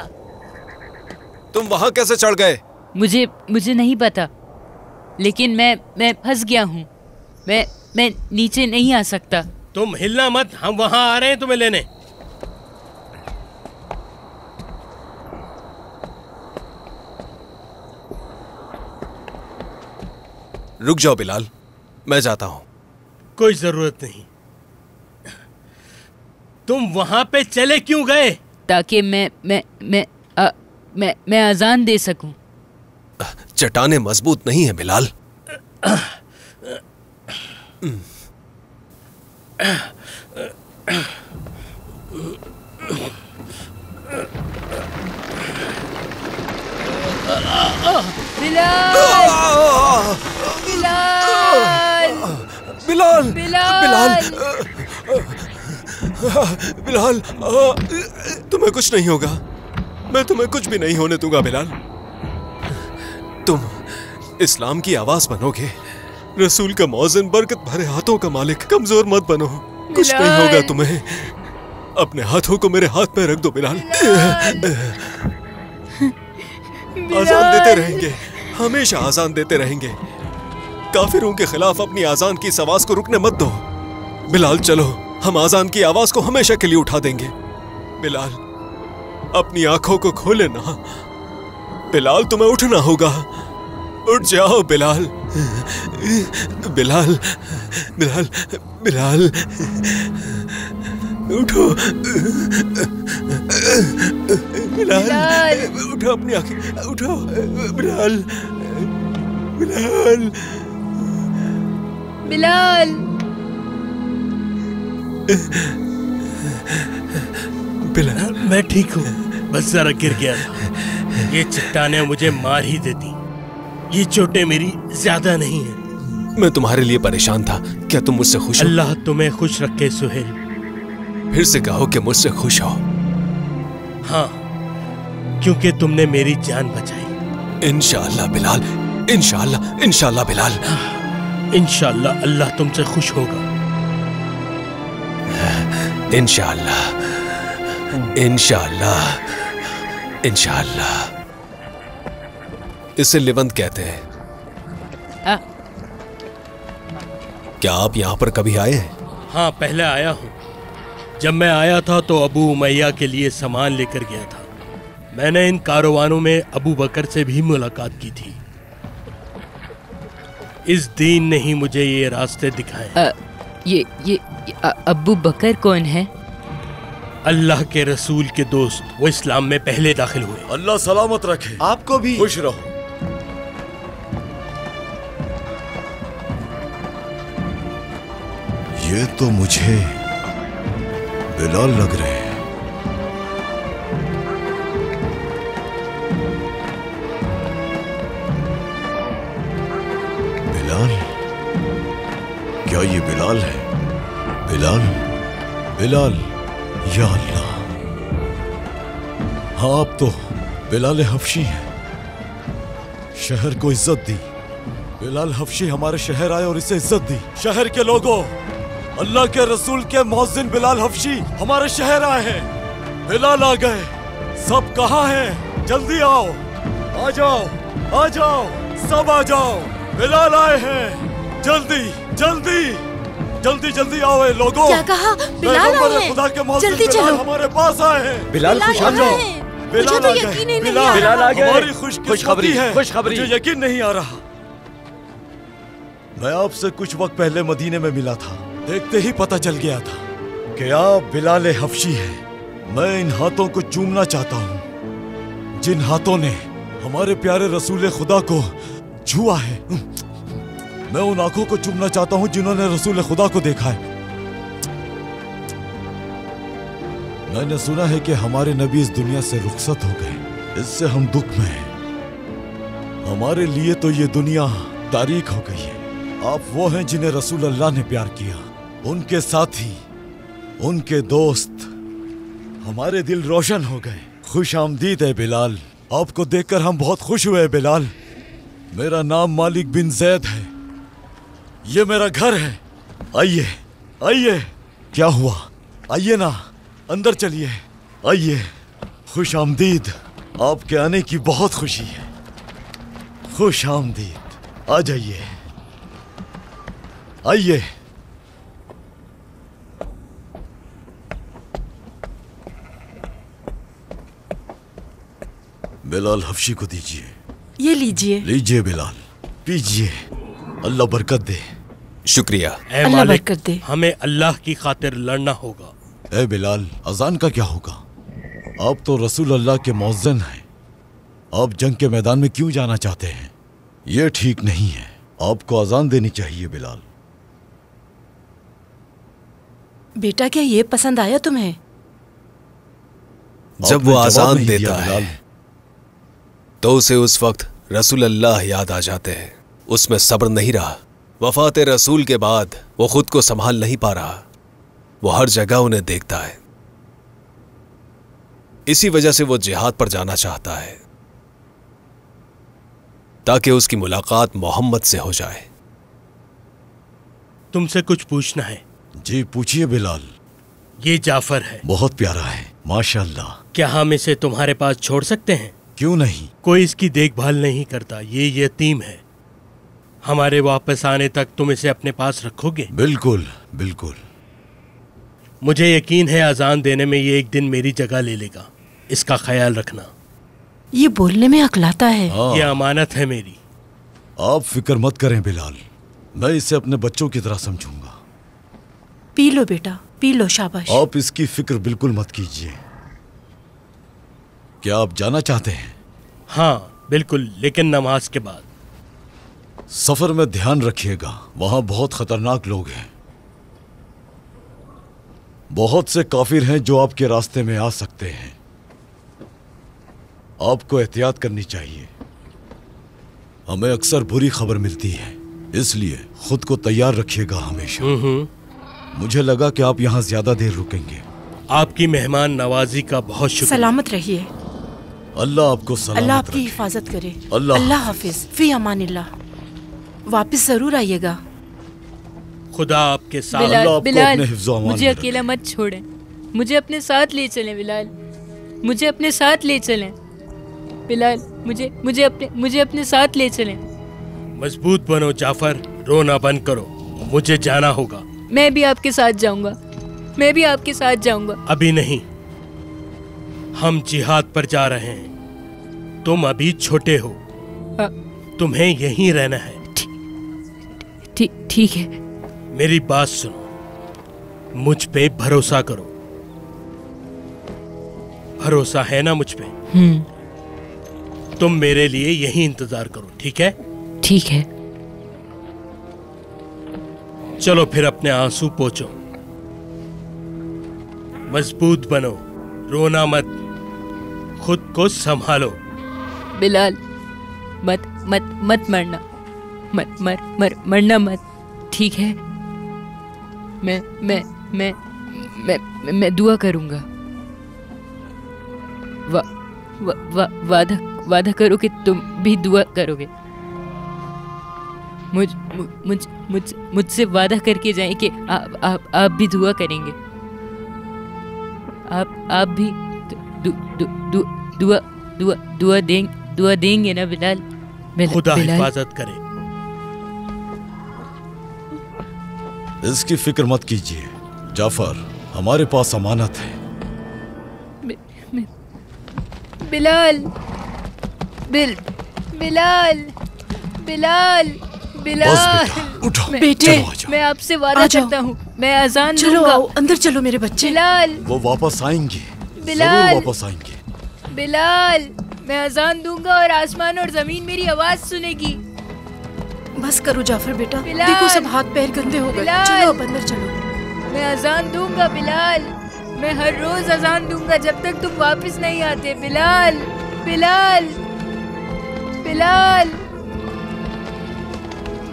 तुम वहाँ कैसे चढ़ गए? मुझे नहीं पता, लेकिन मैं फंस गया हूँ। मैं नीचे नहीं आ सकता। तुम हिलना मत, हम वहाँ आ रहे हैं तुम्हें लेने। रुक जाओ बिलाल, मैं जाता हूँ। कोई जरूरत नहीं। तुम वहाँ पे चले क्यों गए? ताकि मैं अजान दे सकूं। चट्टानें मजबूत नहीं है बिलाल। बिलाल बिलाल, तुम्हें कुछ नहीं होगा। मैं तुम्हें कुछ भी नहीं होने दूंगा बिलाल। तुम इस्लाम की आवाज बनोगे, रसूल का मौज़िन, बरकत भरे हाथों का मालिक। कमजोर मत बनो, कुछ नहीं होगा तुम्हें। अपने हाथों को मेरे हाथ में रख दो बिलाल। आजान देते रहेंगे, हमेशा आजान देते रहेंगे। काफिरों के खिलाफ अपनी आजान की इस आवाज को रुकने मत दो। बिलाल चलो, हम आजान की आवाज को हमेशा के लिए उठा देंगे। बिलाल अपनी आंखों को खोले ना। बिलाल तुम्हें उठना होगा, उठ जाओ बिलाल। बिलाल बिलाल बिलाल उठो। बिलाल उठो, अपनी आंखें उठो। बिलाल बिलाल बिलाल बिलाल, मैं ठीक हूँ, बस जरा गिर गया था। ये चट्टानें मुझे मार ही देती। ये चोटें मेरी ज्यादा नहीं है। मैं तुम्हारे लिए परेशान था। क्या तुम मुझसे खुश हो? अल्लाह तुम्हें खुश रखे सुहेल। फिर से कहो कि मुझसे खुश हो। हाँ, क्योंकि तुमने मेरी जान बचाई। इंशाअल्लाह बिलाल, इंशाअल्लाह, इंशाअल्लाह बिलाल। इंशाअल्लाह अल्लाह तुमसे खुश होगा। इंशाअल्लाह, इंशाअल्लाह, इंशाअल्लाह। इसे लिवंत कहते हैं। क्या आप यहाँ पर कभी आए हैं? हाँ, पहले आया हूँ। जब मैं आया था तो अबू उमैया के लिए सामान लेकर गया था। मैंने इन कारवानों में अबू बकर से भी मुलाकात की थी। इस दीन ने ही मुझे ये रास्ते दिखाए। ये अबू बकर कौन है? अल्लाह के रसूल के दोस्त, वो इस्लाम में पहले दाखिल हुए। अल्लाह सलामत रखे। आपको भी। खुश रहो। ये तो मुझे बिलाल लग रहे हैं। बिलाल? क्या ये बिलाल है? बिलाल, बिलाल, या अल्लाह। हाँ, अब तो बिलाल हफ्शी है। शहर को इज्जत दी। बिलाल हफ्शी हमारे शहर आए और इसे इज्जत दी। शहर के लोगों, अल्लाह के रसूल के मौज़िन बिलाल हफ्शी हमारे शहर आए हैं। बिलाल आ गए। सब कहाँ हैं? जल्दी आओ, आ जाओ, आ जाओ, सब आ जाओ। बिलाल आए हैं। जल्दी जल्दी जल्दी जल्दी आओ ए लोगों। क्या कहा? बिलाल आए हैं। खुदा के मौज़िन जल्दी बिलाल चलो। हमारे पास आए हैं। बिलाल खुश आ जाओ। गए। बिलाल मुझे तो आ गए। यकीन ही नहीं बिलाल आ रहा। बिलाल आ गए। हमारी खुशखबरी है। खुशखबरी। मुझे यकीन नहीं आ रहा। मैं आपसे कुछ वक्त पहले मदीने में मिला था। देखते ही पता चल गया था कि आप बिलाल हफ्शी हैं। मैं इन हाथों को चूमना चाहता हूँ, जिन हाथों ने हमारे प्यारे रसूल खुदा को छुआ है। मैं उन आंखों को चूमना चाहता हूँ जिन्होंने रसूल खुदा को देखा है। मैंने सुना है कि हमारे नबी इस दुनिया से रुखसत हो गए। इससे हम दुख में हैं। हमारे लिए तो ये दुनिया तारीख हो गई है। आप वो हैं जिन्हें रसूल अल्लाह ने प्यार किया, उनके साथी, उनके दोस्त। हमारे दिल रोशन हो गए। खुश आमदीद है बिलाल, आपको देखकर हम बहुत खुश हुए बिलाल। मेरा नाम मालिक बिन जैद है, ये मेरा घर है। आइए आइए। क्या हुआ? आइए ना, अंदर चलिए। आइए। खुश आमदीद, आपके आने की बहुत खुशी है। खुश आमदीद, आ जाइए। आइए। बिलाल हफ्शी को दीजिए। ये लीजिए। लीजिए बिलाल, पीजिए। अल्लाह बरकत दे। शुक्रिया। अल्लाह बरकत दे। हमें अल्लाह की खातिर लड़ना होगा। ए बिलाल, अजान का क्या होगा? आप तो रसूल अल्लाह के मौज़िन हैं। आप जंग के मैदान में क्यों जाना चाहते हैं? ये ठीक नहीं है। आपको अजान देनी चाहिए बिलाल। बेटा, क्या ये पसंद आया तुम्हें? जब वो अजान देता है तो उसे उस वक्त रसूल अल्लाह याद आ जाते हैं। उसमें सब्र नहीं रहा। वफात रसूल के बाद वो खुद को संभाल नहीं पा रहा। वो हर जगह उन्हें देखता है। इसी वजह से वो जिहाद पर जाना चाहता है ताकि उसकी मुलाकात मोहम्मद से हो जाए। तुमसे कुछ पूछना है। जी पूछिए बिलाल। ये जाफर है, बहुत प्यारा है माशाल्लाह। क्या हम इसे तुम्हारे पास छोड़ सकते हैं? क्यों नहीं? कोई इसकी देखभाल नहीं करता। ये यतीम है। हमारे वापस आने तक तुम इसे अपने पास रखोगे? बिल्कुल बिल्कुल। मुझे यकीन है अजान देने में ये एक दिन मेरी जगह ले लेगा। इसका ख्याल रखना। ये बोलने में अकलाता है। ये अमानत है मेरी। आप फिक्र मत करें बिलाल, मैं इसे अपने बच्चों की तरह समझूंगा। पी लो बेटा, पी लो, शाबाश। आप इसकी फिक्र बिल्कुल मत कीजिए। क्या आप जाना चाहते हैं? हाँ बिल्कुल, लेकिन नमाज के बाद। सफर में ध्यान रखिएगा, वहां बहुत खतरनाक लोग हैं। बहुत से काफिर हैं जो आपके रास्ते में आ सकते हैं। आपको एहतियात करनी चाहिए। हमें अक्सर बुरी खबर मिलती है, इसलिए खुद को तैयार रखिएगा हमेशा। मुझे लगा कि आप यहाँ ज्यादा देर रुकेंगे। आपकी मेहमान नवाजी का बहुत शुक्रिया। सलामत रहिए। अल्लाह आपको सलामत अल्लाह आपकी रखे। हिफाजत करे। अल्लाह हाफिज, फी अमानिल्लाह। वापस जरूर आइएगा। खुदा आपके साथ। बिलाल, अल्लाह आपको बिलाल, अपने हिफ्ज़ो अमान मुझे में रखे। अकेला मत छोड़ें। मुझे अपने साथ ले चलें बिलाल। मुझे अपने साथ ले चलें बिलाल। मुझे अपने साथ ले चलें। मजबूत बनो जाफर, रोना बंद करो। मुझे जाना होगा। मैं भी आपके साथ जाऊंगा। मैं भी आपके साथ जाऊंगा। अभी नहीं, हम जिहाद पर जा रहे हैं। तुम अभी छोटे हो, तुम्हें यहीं रहना है। ठीक है। मेरी बात सुनो, मुझ पे भरोसा करो। भरोसा है ना मुझ पे? तुम मेरे लिए यहीं इंतजार करो, ठीक है? ठीक है। चलो फिर अपने आंसू पोंछो। मजबूत बनो, रोना मत, खुद को संभालो। बिलाल, मत मत मत मरना। मरना मत, ठीक है? मैं दुआ करूंगा। वादा करो कि तुम भी दुआ करोगे। मुझसे वादा करके जाएं कि आप भी दुआ करेंगे। आप भी दुआ देंगे ना बिलाल? खुदा हिफाजत करे। इसकी फिक्र मत कीजिए जाफर, हमारे पास अमानत है। बिलाल, बिलाल, बिलाल, बिलाल, उठो। बेटे, मैं आपसे वादा करता हूँ, मैं अजान चलो दूंगा। आओ, अंदर चलो मेरे बच्चे। बिलाल, वो वापस आएंगे, बिलाल, जरूर वापस आएंगे। बिलाल, मैं अजान दूंगा और आसमान और जमीन मेरी आवाज सुनेगी। बस करो जाफर बेटा, बिलाल, देखो सब हाथ पैर गंदे हो गए। चलो अब अंदर चलो। मैं अजान दूंगा बिलाल, मैं हर रोज अजान दूंगा जब तक तुम वापस नहीं आते बिलाल। बिलाल, बिलाल,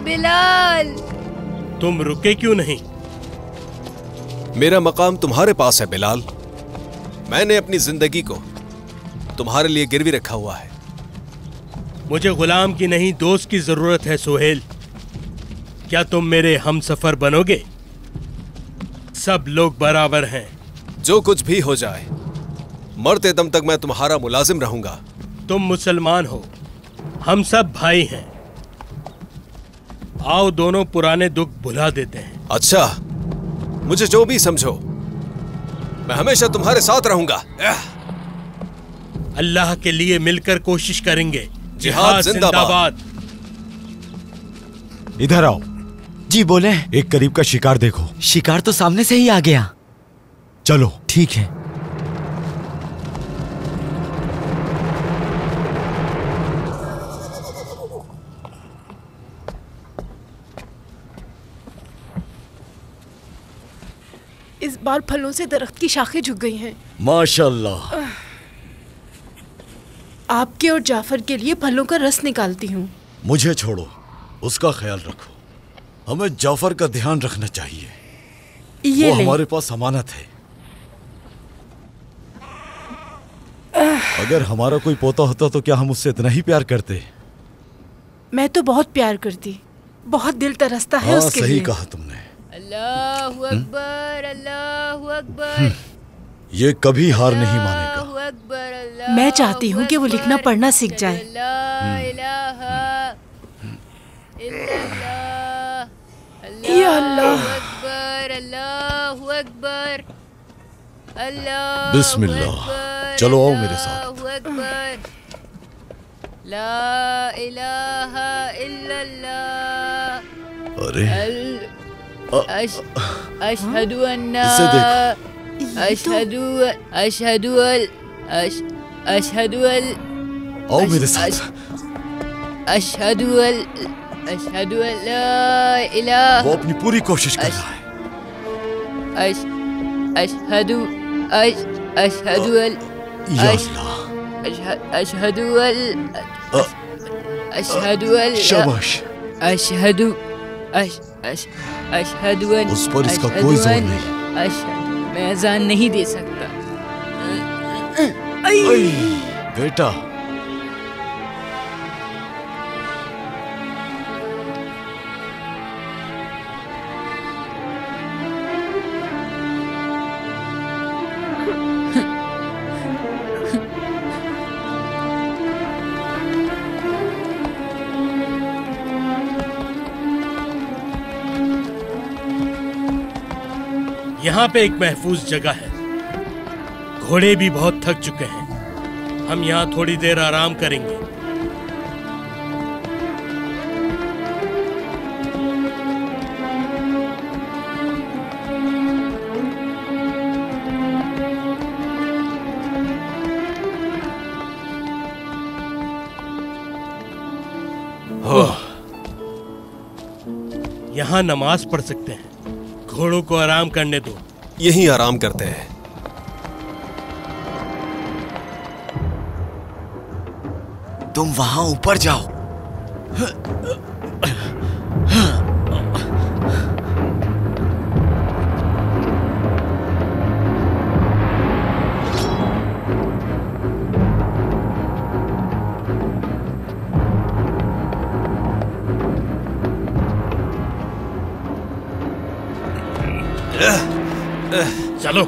बिलाल। तुम रुके क्यों नहीं? मेरा मकाम तुम्हारे पास है बिलाल। मैंने अपनी जिंदगी को तुम्हारे लिए गिरवी रखा हुआ है। मुझे गुलाम की नहीं दोस्त की जरूरत है सुहेल। क्या तुम मेरे हमसफर बनोगे? सब लोग बराबर हैं। जो कुछ भी हो जाए, मरते दम तक मैं तुम्हारा मुलाजिम रहूंगा। तुम मुसलमान हो, हम सब भाई हैं। आओ दोनों पुराने दुख भुला देते हैं। अच्छा, मुझे जो भी समझो, मैं हमेशा तुम्हारे साथ रहूंगा। अल्लाह के लिए मिलकर कोशिश करेंगे। जिहाद जिंदाबाद। इधर आओ। जी बोले। एक करीब का शिकार देखो। शिकार तो सामने से ही आ गया। चलो। ठीक है। इस बार फलों से दरख्त की शाखें झुक गई हैं। माशाल्लाह। आपके और जाफर के लिए फलों का रस निकालती हूँ। मुझे छोड़ो, उसका ख्याल रखो। हमें जाफर का ध्यान रखना चाहिए। ये वो हमारे पास अमानत है। अगर हमारा कोई पोता होता तो क्या हम उससे इतना ही प्यार करते? मैं तो बहुत प्यार करती, बहुत दिल तरसता है उसके लिए। सही कहा तुमने। अल्लाहु अकबर, अल्लाहु अकबर। ये कभी हार नहीं मानेगा। मैं चाहती हूँ कि वो लिखना पढ़ना सीख जाए। या अल्लाह। अल्लाहु अकबर, बिस्मिल्लाह। चलो आओ मेरे साथ। ला इलाहा इल्लल्लाह। अरे अशहदु अन्ना अशहदु आओ मेरे साथ। अशहदु ला इलाहा। वो अपनी पूरी कोशिश कर रहा है। अशहदु शाबाश। उस पर इसका कोई जोर नहीं। मैं अजान नहीं दे सकता। बेटा, यहाँ पे एक महफूज जगह है। घोड़े भी बहुत थक चुके हैं। हम यहाँ थोड़ी देर आराम करेंगे। यहाँ नमाज पढ़ सकते हैं। घोड़ों को आराम करने दो। यहीं आराम करते हैं। तुम वहां ऊपर जाओ। चलो।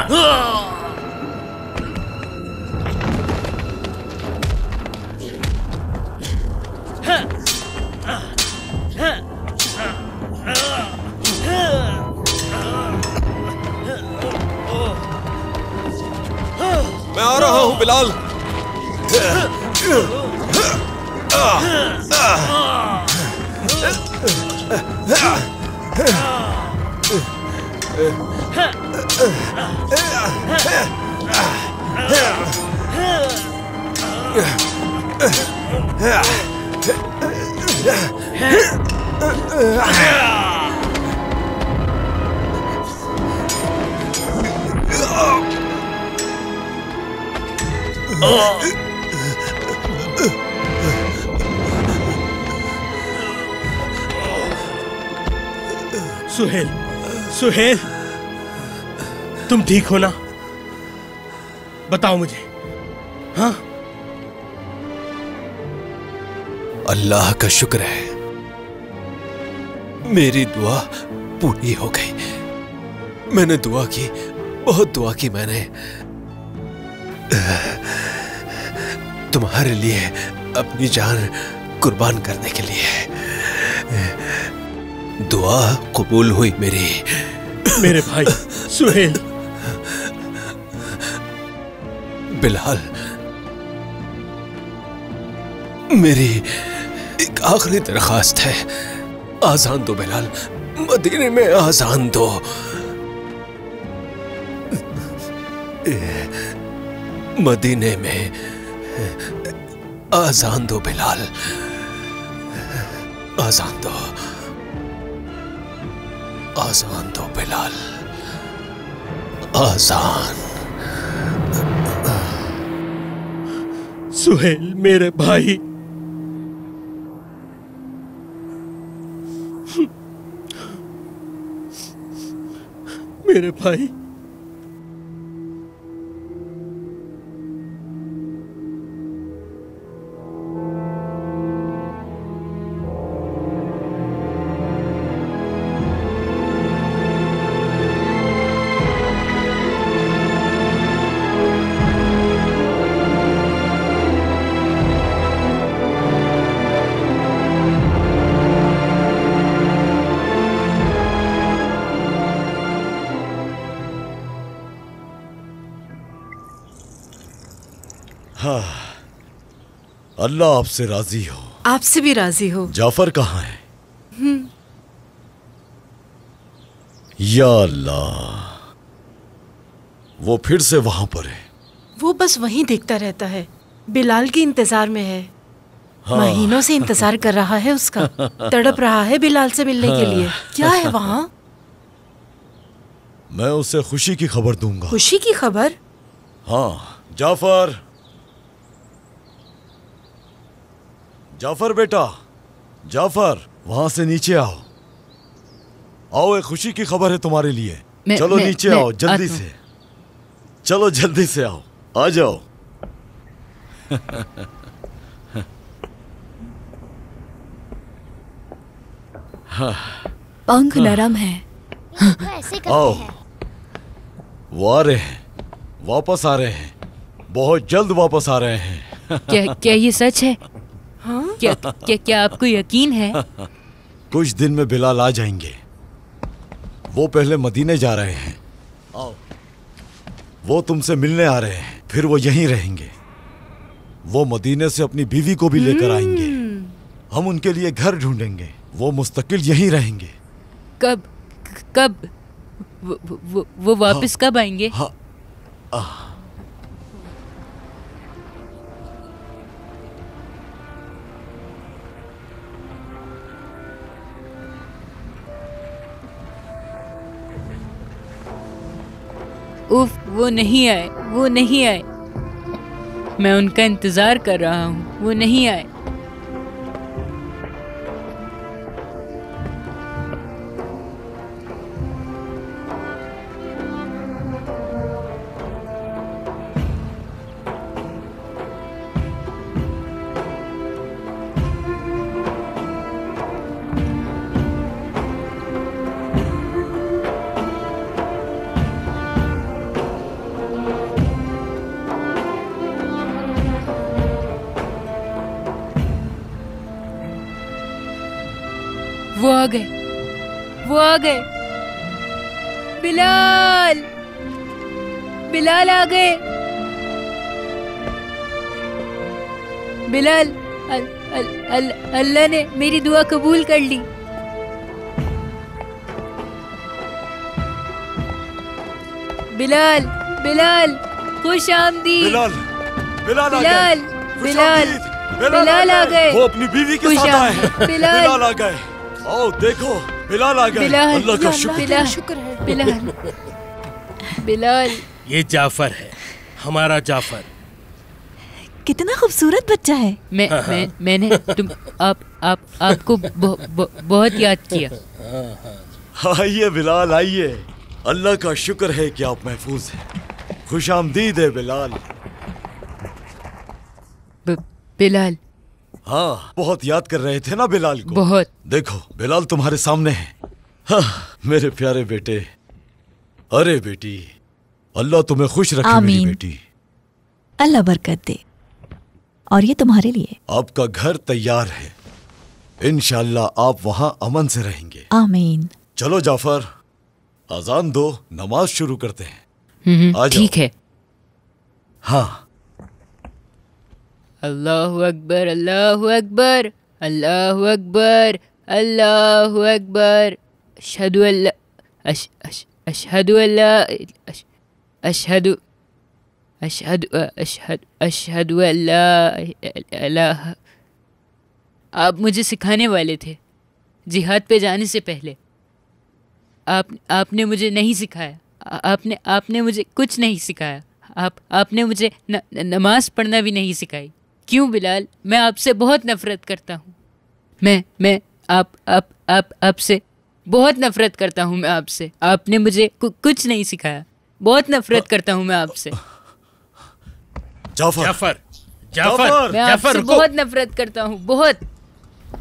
मैं आ रहा हूं बिलाल। सुहेल, सुहेल, तुम ठीक हो ना? बताओ मुझे। हाँ? अल्लाह का शुक्र है, मेरी दुआ पूरी हो गई। मैंने दुआ की, बहुत दुआ की मैंने, तुम्हारे लिए अपनी जान कुर्बान करने के लिए। दुआ कबूल हुई मेरी। मेरे भाई सुहेल। बिलाल, मेरी एक आखिरी दरखास्त है, आजान दो बिलाल, मदीने में आजान दो। मदीने में आजान दो बिलाल, आजान दो, आजान दो बिलाल, आजान। सुहेल मेरे भाई, मेरे भाई, अल्लाह आपसे राजी हो। आपसे भी राजी हो। जाफर कहाँ है? या अल्लाह, वो फिर से वहां पर है। वो बस वहीं देखता रहता है, बिलाल के इंतजार में है। हाँ। महीनों से इंतजार कर रहा है उसका, तड़प रहा है बिलाल से मिलने के लिए। क्या है वहाँ? मैं उसे खुशी की खबर दूंगा। खुशी की खबर? हाँ। जाफर, जाफर बेटा, जाफर, वहां से नीचे आओ। आओ, एक खुशी की खबर है तुम्हारे लिए। चलो नीचे आओ जल्दी से। चलो जल्दी से आओ, आ जाओ। पंख नरम है। आओ, वो आ रहे हैं, वापस आ रहे हैं, बहुत जल्द वापस आ रहे हैं। क्या ये सच है? हाँ? क्या आपको यकीन है? कुछ दिन में बिलाल आ जाएंगे। वो पहले मदीने जा रहे हैं। आओ, वो तुमसे मिलने आ रहे हैं, फिर वो यहीं रहेंगे। वो मदीने से अपनी बीवी को भी लेकर आएंगे। हम उनके लिए घर ढूंढेंगे। वो मुस्तकिल यहीं रहेंगे। कब वो वापस कब आएंगे? हाँ, उफ, वो नहीं आए, वो नहीं आए। मैं उनका इंतजार कर रहा हूँ, वो नहीं आए। वो आ गए, वो आ गए। बिलाल, बिलाल आ गए। बिलाल, अल्लाह ने मेरी दुआ कबूल कर ली। बिलाल, बिलाल, खुश आमदीद। बिलाल, बिलाल, बिलाल, बिलाल, बिलाल आ गए। वो अपनी बीवी के साथ आए हैं। बिलाल आ गए। आओ देखो, बिलाल आ गए। अल्लाह का शुक्र है। बिलाल, बिलाल। ये जाफर है, हमारा जाफर। कितना खूबसूरत बच्चा है। मैंने आपको बहुत याद किया। आइए बिलाल, आइए। अल्लाह का शुक्र है कि आप महफूज हैं। खुशामदीद है बिलाल। बिलाल, हाँ, बहुत याद कर रहे थे ना बिलाल को। बहुत। देखो बिलाल तुम्हारे सामने है। हाँ, मेरे प्यारे बेटे। अरे बेटी, अल्लाह तुम्हें खुश रखे मेरी बेटी। अल्लाह बरकत दे। और ये तुम्हारे लिए। आपका घर तैयार है, इंशाअल्लाह आप वहाँ अमन से रहेंगे। आमीन। चलो जाफर, अजान दो, नमाज शुरू करते हैं। ठीक है। हाँ। अल्लाहु अकबर, अल्लाहु अकबर, अल्लाहु अकबर, अल्लाहु अकबर। अशहदु अल्ला, अशहदु अल्ला, अशहदु, अशहदु, अशहदु अल्ला। आप मुझे सिखाने वाले थे जिहाद पे जाने से पहले। आपने मुझे नहीं सिखाया। आपने मुझे कुछ नहीं सिखाया। आपने मुझे नमाज पढ़ना भी नहीं सिखाई। क्यों बिलाल? मैं आपसे बहुत नफरत करता हूँ। मैं आपसे बहुत नफरत करता हूँ। मैं आपसे, आपने मुझे कुछ नहीं सिखाया। बहुत नफरत करता हूँ मैं आपसे। जाफर, जाफर, जाफर, मैं आपसे बहुत नफरत करता हूँ। बहुत।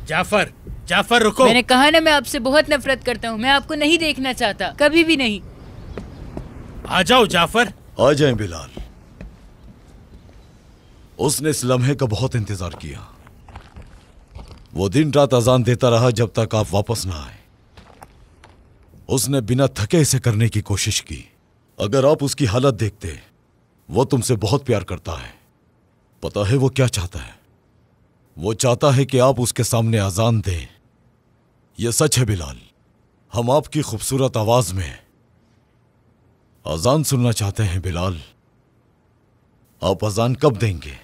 जाफर, जाफर रुको। मैंने कहा ना, मैं आपसे बहुत नफरत करता हूँ। मैं आपको नहीं देखना चाहता, कभी भी नहीं। आ जाओ जाफर। आ जाए बिलाल। उसने इस लम्हे का बहुत इंतजार किया। वो दिन रात अजान देता रहा जब तक आप वापस ना आए। उसने बिना थके इसे करने की कोशिश की। अगर आप उसकी हालत देखते, वो तुमसे बहुत प्यार करता है। पता है वो क्या चाहता है? वो चाहता है कि आप उसके सामने अजान दें। यह सच है बिलाल। हम आपकी खूबसूरत आवाज में अजान सुनना चाहते हैं बिलाल। आप अजान कब देंगे?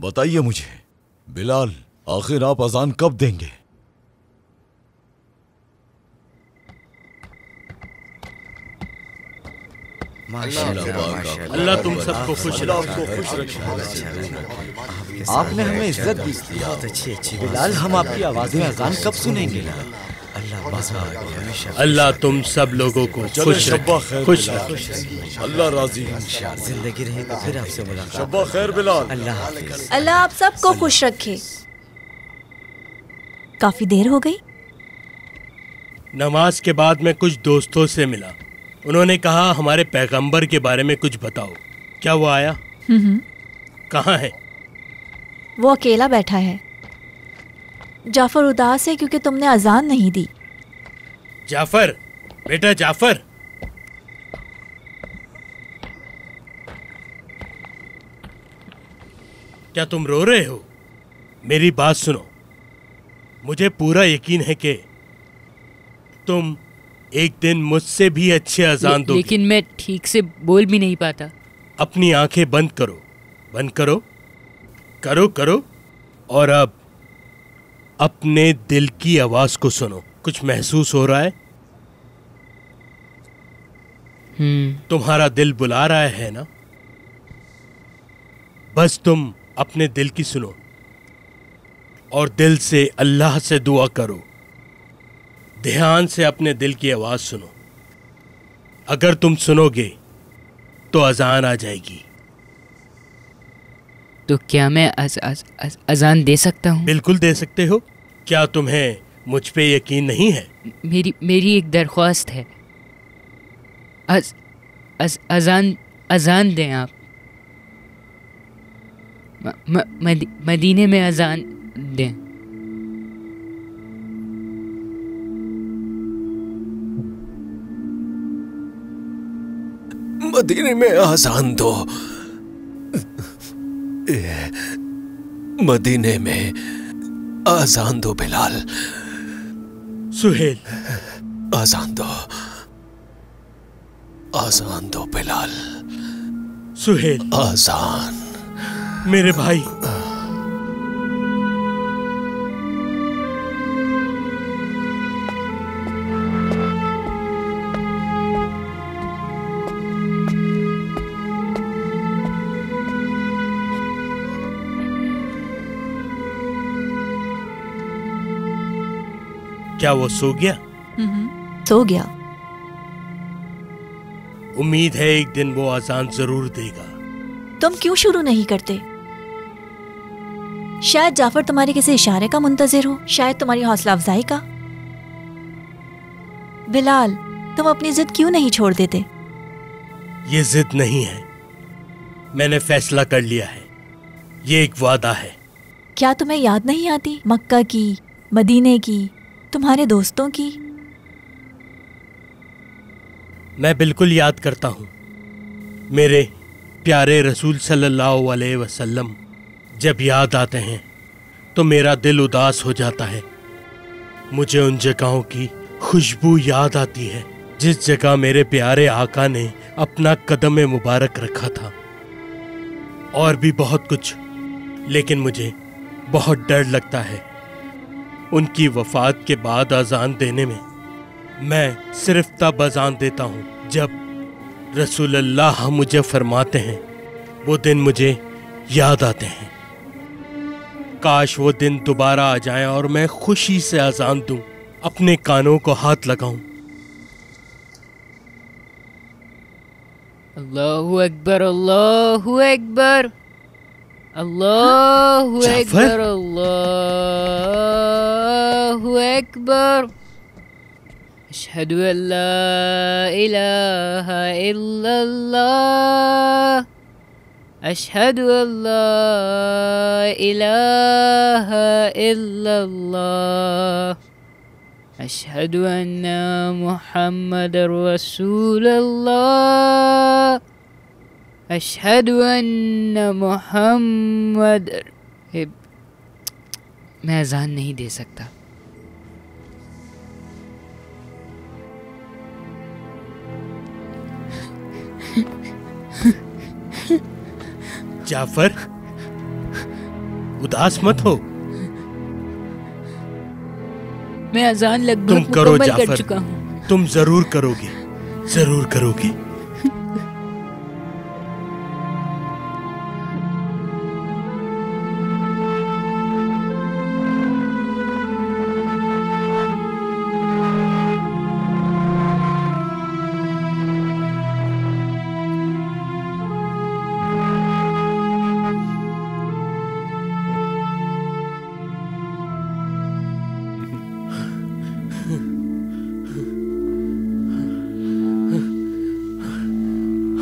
बताइए मुझे बिलाल, आखिर आप अजान कब देंगे? अल्लाह तुम सबको खुश रखे। आपने हमें इज्जत दी। बहुत अच्छी बिलाल, हम आपकी आवाज में अजान कब सुनेंगे? अल्लाह तुम सब लोगों को खुश रखे, खुश रखे। अल्लाह राजी। जिंदगी रही तो फिर आपसे मुलाकात। शब्बा खैर बिलाल। अल्लाह आप सबको खुश रखे। काफी देर हो गई। नमाज के बाद मैं कुछ दोस्तों से मिला। उन्होंने कहा हमारे पैगंबर के बारे में कुछ बताओ। क्या वो आया? कहाँ है? वो अकेला बैठा है। जाफर उदास है क्योंकि तुमने अजान नहीं दी। जाफर, बेटा जाफर। क्या तुम रो रहे हो? मेरी बात सुनो। मुझे पूरा यकीन है कि तुम एक दिन मुझसे भी अच्छे अजान दोगे। लेकिन मैं ठीक से बोल भी नहीं पाता। अपनी आंखें बंद करो, बंद करो, करो करो। और अब अपने दिल की आवाज को सुनो। कुछ महसूस हो रहा है? तुम्हारा दिल बुला रहा है ना? बस तुम अपने दिल की सुनो और दिल से अल्लाह से दुआ करो। ध्यान से अपने दिल की आवाज सुनो। अगर तुम सुनोगे तो अजान आ जाएगी। तो क्या मैं अजान दे सकता हूँ? बिल्कुल दे सकते हो। क्या तुम्हें मुझ पे यकीन नहीं है? मेरी एक दरख्वास्त है। अजान दें आप। मदीने में अजान दें। मदीने में आजान दो, मदीने में आजान दो बिलाल। सुहेल, आजान दो, आजान दो बिलाल। सुहेल, आजान। मेरे भाई, क्या वो सो गया? सो गया। उम्मीद है एक दिन वो आजान जरूर देगा। तुम क्यों शुरू नहीं करते? शायद जाफर तुम्हारे किसी इशारे का मुंतजिर हो, शायद तुम्हारी हौसला अफजाई का। बिलाल, तुम अपनी जिद क्यों नहीं छोड़ देते? ये जिद नहीं है, मैंने फैसला कर लिया है। ये एक वादा है। क्या तुम्हें याद नहीं आती मक्का की, मदीने की, तुम्हारे दोस्तों की? मैं बिल्कुल याद करता हूँ। मेरे प्यारे रसूल सल्लल्लाहु अलैहि वसल्लम जब याद आते हैं तो मेरा दिल उदास हो जाता है। मुझे उन जगहों की खुशबू याद आती है जिस जगह मेरे प्यारे आका ने अपना कदम मुबारक रखा था। और भी बहुत कुछ, लेकिन मुझे बहुत डर लगता है उनकी वफात के बाद अजान देने में। मैं सिर्फ तब अजान देता हूँ जब रसूलुल्लाह मुझे फरमाते हैं। वो दिन मुझे याद आते हैं। काश वो दिन दोबारा आ जाए और मैं खुशी से अजान दूं, अपने कानों को हाथ लगाऊं। अल्लाहु अकबर, अल्लाहु अकबर, अल्लाहु अकबर, अल्लाहु अकबर। अशहदु अल्ला इलाहा इल्लल्लाह, अशहदु अल्ला इलाहा इल्लल्लाह, अशहदु अन्ना मुहम्मदर रसूलुल्लाह, अशहदु अन्ना मुहम्मदर। मैं अजान नहीं दे सकता। जाफर, उदास मत हो। मैं अजान लगभग तुम करो मुकम्मल कर जाफर, चुका हूँ। तुम जरूर करोगे, जरूर करोगे।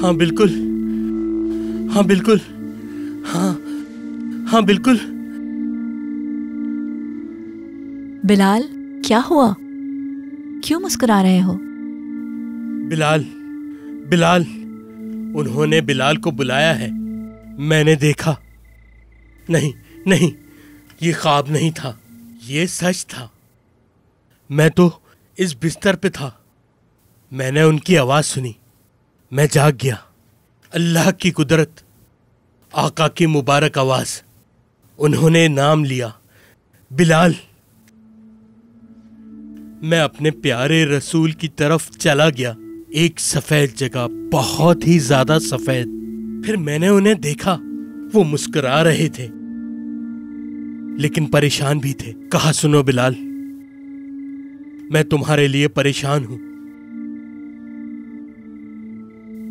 हाँ बिल्कुल, हाँ बिल्कुल, हाँ हाँ बिल्कुल। बिलाल, क्या हुआ? क्यों मुस्कुरा रहे हो? बिलाल, बिलाल, उन्होंने बिलाल को बुलाया है। मैंने देखा। नहीं नहीं, ये ख्वाब नहीं था, ये सच था। मैं तो इस बिस्तर पे था। मैंने उनकी आवाज सुनी, मैं जाग गया। अल्लाह की कुदरत, आका की मुबारक आवाज। उन्होंने नाम लिया, बिलाल। मैं अपने प्यारे रसूल की तरफ चला गया। एक सफेद जगह, बहुत ही ज्यादा सफेद। फिर मैंने उन्हें देखा। वो मुस्कुरा रहे थे लेकिन परेशान भी थे। कहा, सुनो बिलाल, मैं तुम्हारे लिए परेशान हूं।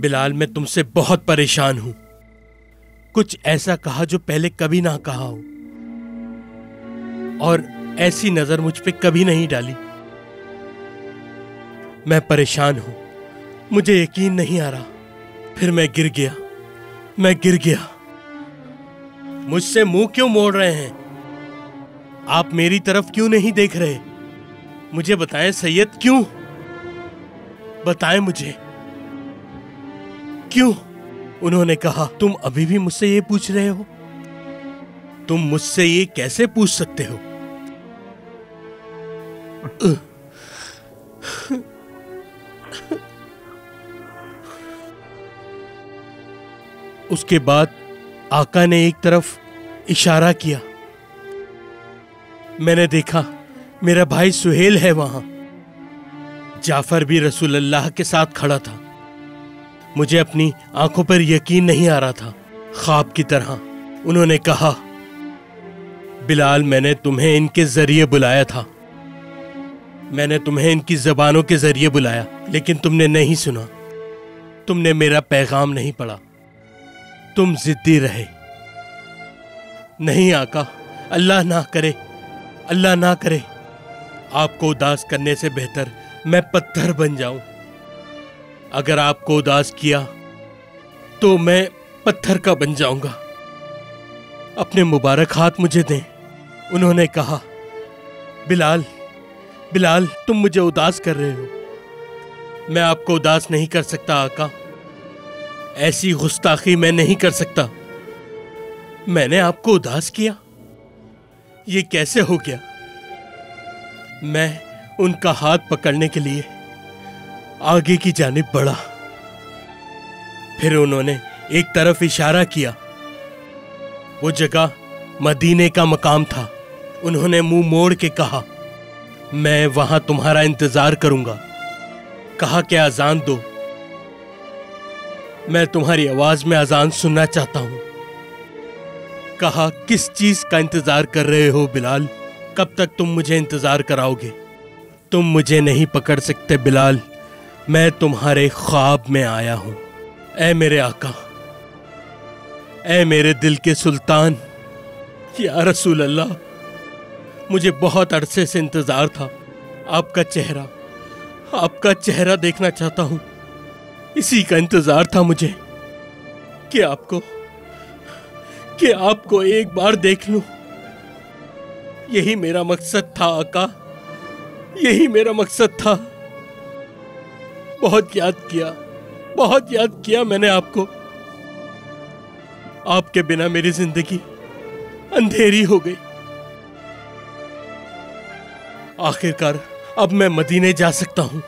बिलाल, मैं तुमसे बहुत परेशान हूं। कुछ ऐसा कहा जो पहले कभी ना कहा हो, और ऐसी नजर मुझ पे कभी नहीं डाली। मैं परेशान हूं, मुझे यकीन नहीं आ रहा। फिर मैं गिर गया, मैं गिर गया। मुझसे मुंह क्यों मोड़ रहे हैं? आप मेरी तरफ क्यों नहीं देख रहे? मुझे बताएं सैयद, क्यों? बताएं मुझे क्यों? उन्होंने कहा, तुम अभी भी मुझसे ये पूछ रहे हो? तुम मुझसे ये कैसे पूछ सकते हो? उसके बाद आका ने एक तरफ इशारा किया। मैंने देखा मेरा भाई सुहेल है वहां। जाफर भी रसूलुल्लाह के साथ खड़ा था। मुझे अपनी आंखों पर यकीन नहीं आ रहा था, ख्वाब की तरह। उन्होंने कहा, बिलाल, मैंने तुम्हें इनके जरिए बुलाया था, मैंने तुम्हें इनकी जबानों के जरिए बुलाया, लेकिन तुमने नहीं सुना, तुमने मेरा पैगाम नहीं पढ़ा, तुम जिद्दी रहे। नहीं आका, अल्लाह ना करे, अल्लाह ना करे, आपको उदास करने से बेहतर मैं पत्थर बन जाऊं। अगर आपको उदास किया तो मैं पत्थर का बन जाऊंगा। अपने मुबारक हाथ मुझे दें। उन्होंने कहा, बिलाल, बिलाल, तुम मुझे उदास कर रहे हो। मैं आपको उदास नहीं कर सकता आका, ऐसी गुस्ताखी मैं नहीं कर सकता। मैंने आपको उदास किया? ये कैसे हो गया? मैं उनका हाथ पकड़ने के लिए आगे की जानिब बढ़ा। फिर उन्होंने एक तरफ इशारा किया। वो जगह मदीने का मकाम था। उन्होंने मुंह मोड़ के कहा, मैं वहां तुम्हारा इंतजार करूंगा। कहा कि अजान दो, मैं तुम्हारी आवाज में अजान सुनना चाहता हूं। कहा, किस चीज का इंतजार कर रहे हो बिलाल? कब तक तुम मुझे इंतजार कराओगे? तुम मुझे नहीं पकड़ सकते बिलाल, मैं तुम्हारे ख्वाब में आया हूं। ऐ मेरे आका, ऐ मेरे दिल के सुल्तान, या रसूल अल्लाह, मुझे बहुत अरसे से इंतजार था। आपका चेहरा देखना चाहता हूं। इसी का इंतजार था मुझे कि आपको एक बार देख लूं। यही मेरा मकसद था आका, यही मेरा मकसद था। बहुत याद किया मैंने आपको। आपके बिना मेरी जिंदगी अंधेरी हो गई। आखिरकार अब मैं मदीने जा सकता हूं।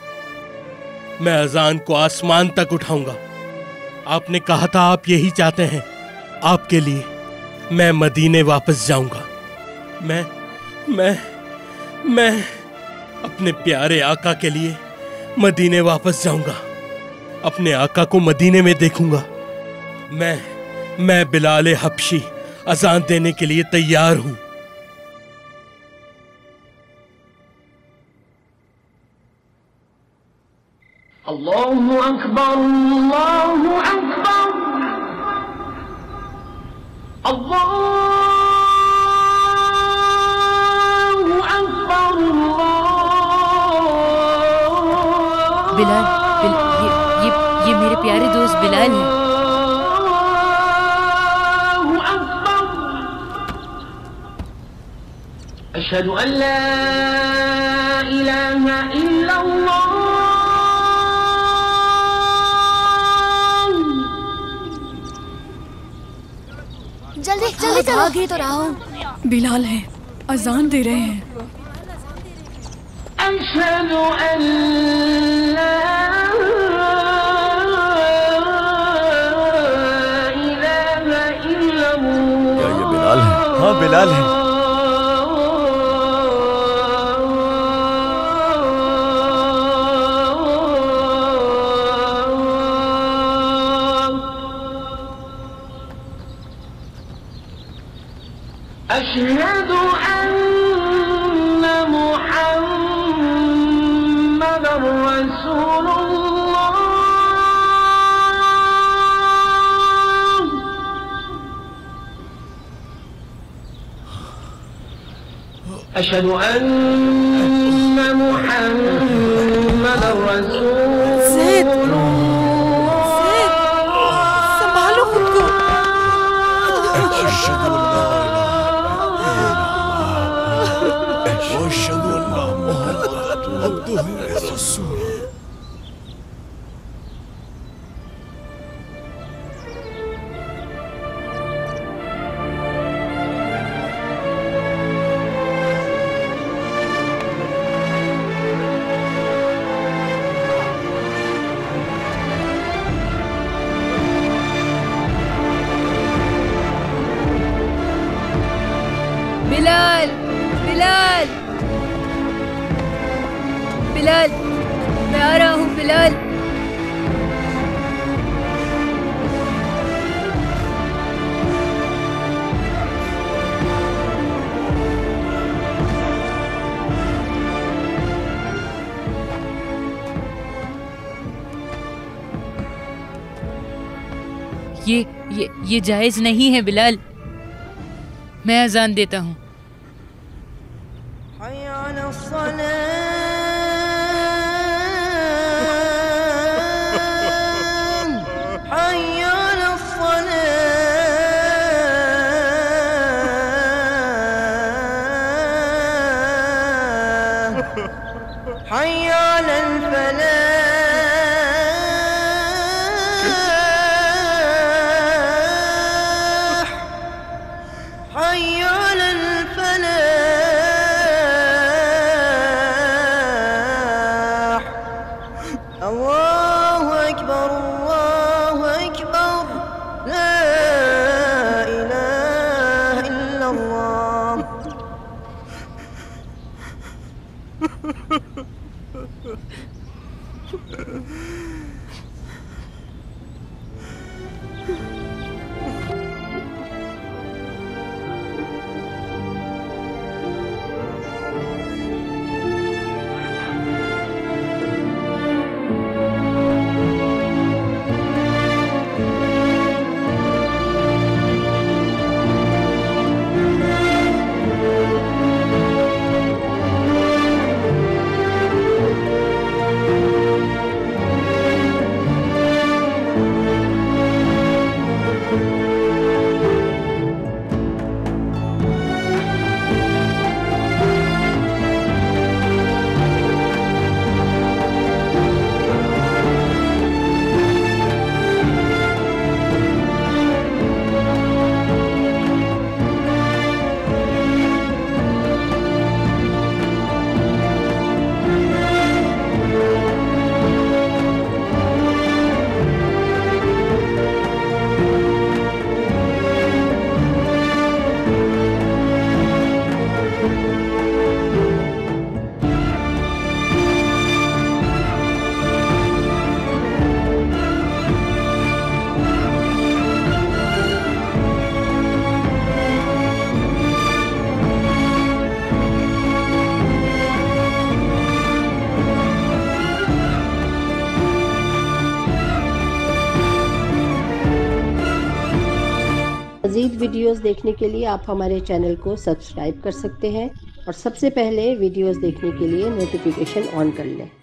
मैं अजान को आसमान तक उठाऊंगा। आपने कहा था आप यही चाहते हैं। आपके लिए मैं मदीने वापस जाऊंगा। मैं अपने प्यारे आका के लिए मदीने वापस जाऊंगा। अपने आका को मदीने में देखूंगा। मैं बिलाल हबशी अजान देने के लिए तैयार हूं। अल्लाहु अकबर, अल्लाहु अकबर, अल्लाहु अकबर। बिलाल, ये मेरे प्यारे दोस्त बिलाल है। अशहदु अन ला इलाहा इल्लल्लाह। जल्दी जल्दी चलो। आगे तो रहा हूँ। बिलाल है, अजान दे रहे हैं। अशहदु अन ला इलाहा इल्लल्लाह। क्या ये बिलाल है? हाँ, बिलाल है। अशहदु अन्न मुहम्मदर रसूलुल्लाह। अशहदु अन्न मुहम्मदर रसूलुल्लाह। संभालो खुद को। बिलाल, बिलाल, बिलाल, मैं आ रहा हूँ बिलाल। ये जायज नहीं है बिलाल। मैं अजान देता हूँ। मज़ीद वीडियोस देखने के लिए आप हमारे चैनल को सब्सक्राइब कर सकते हैं और सबसे पहले वीडियोस देखने के लिए नोटिफिकेशन ऑन कर लें।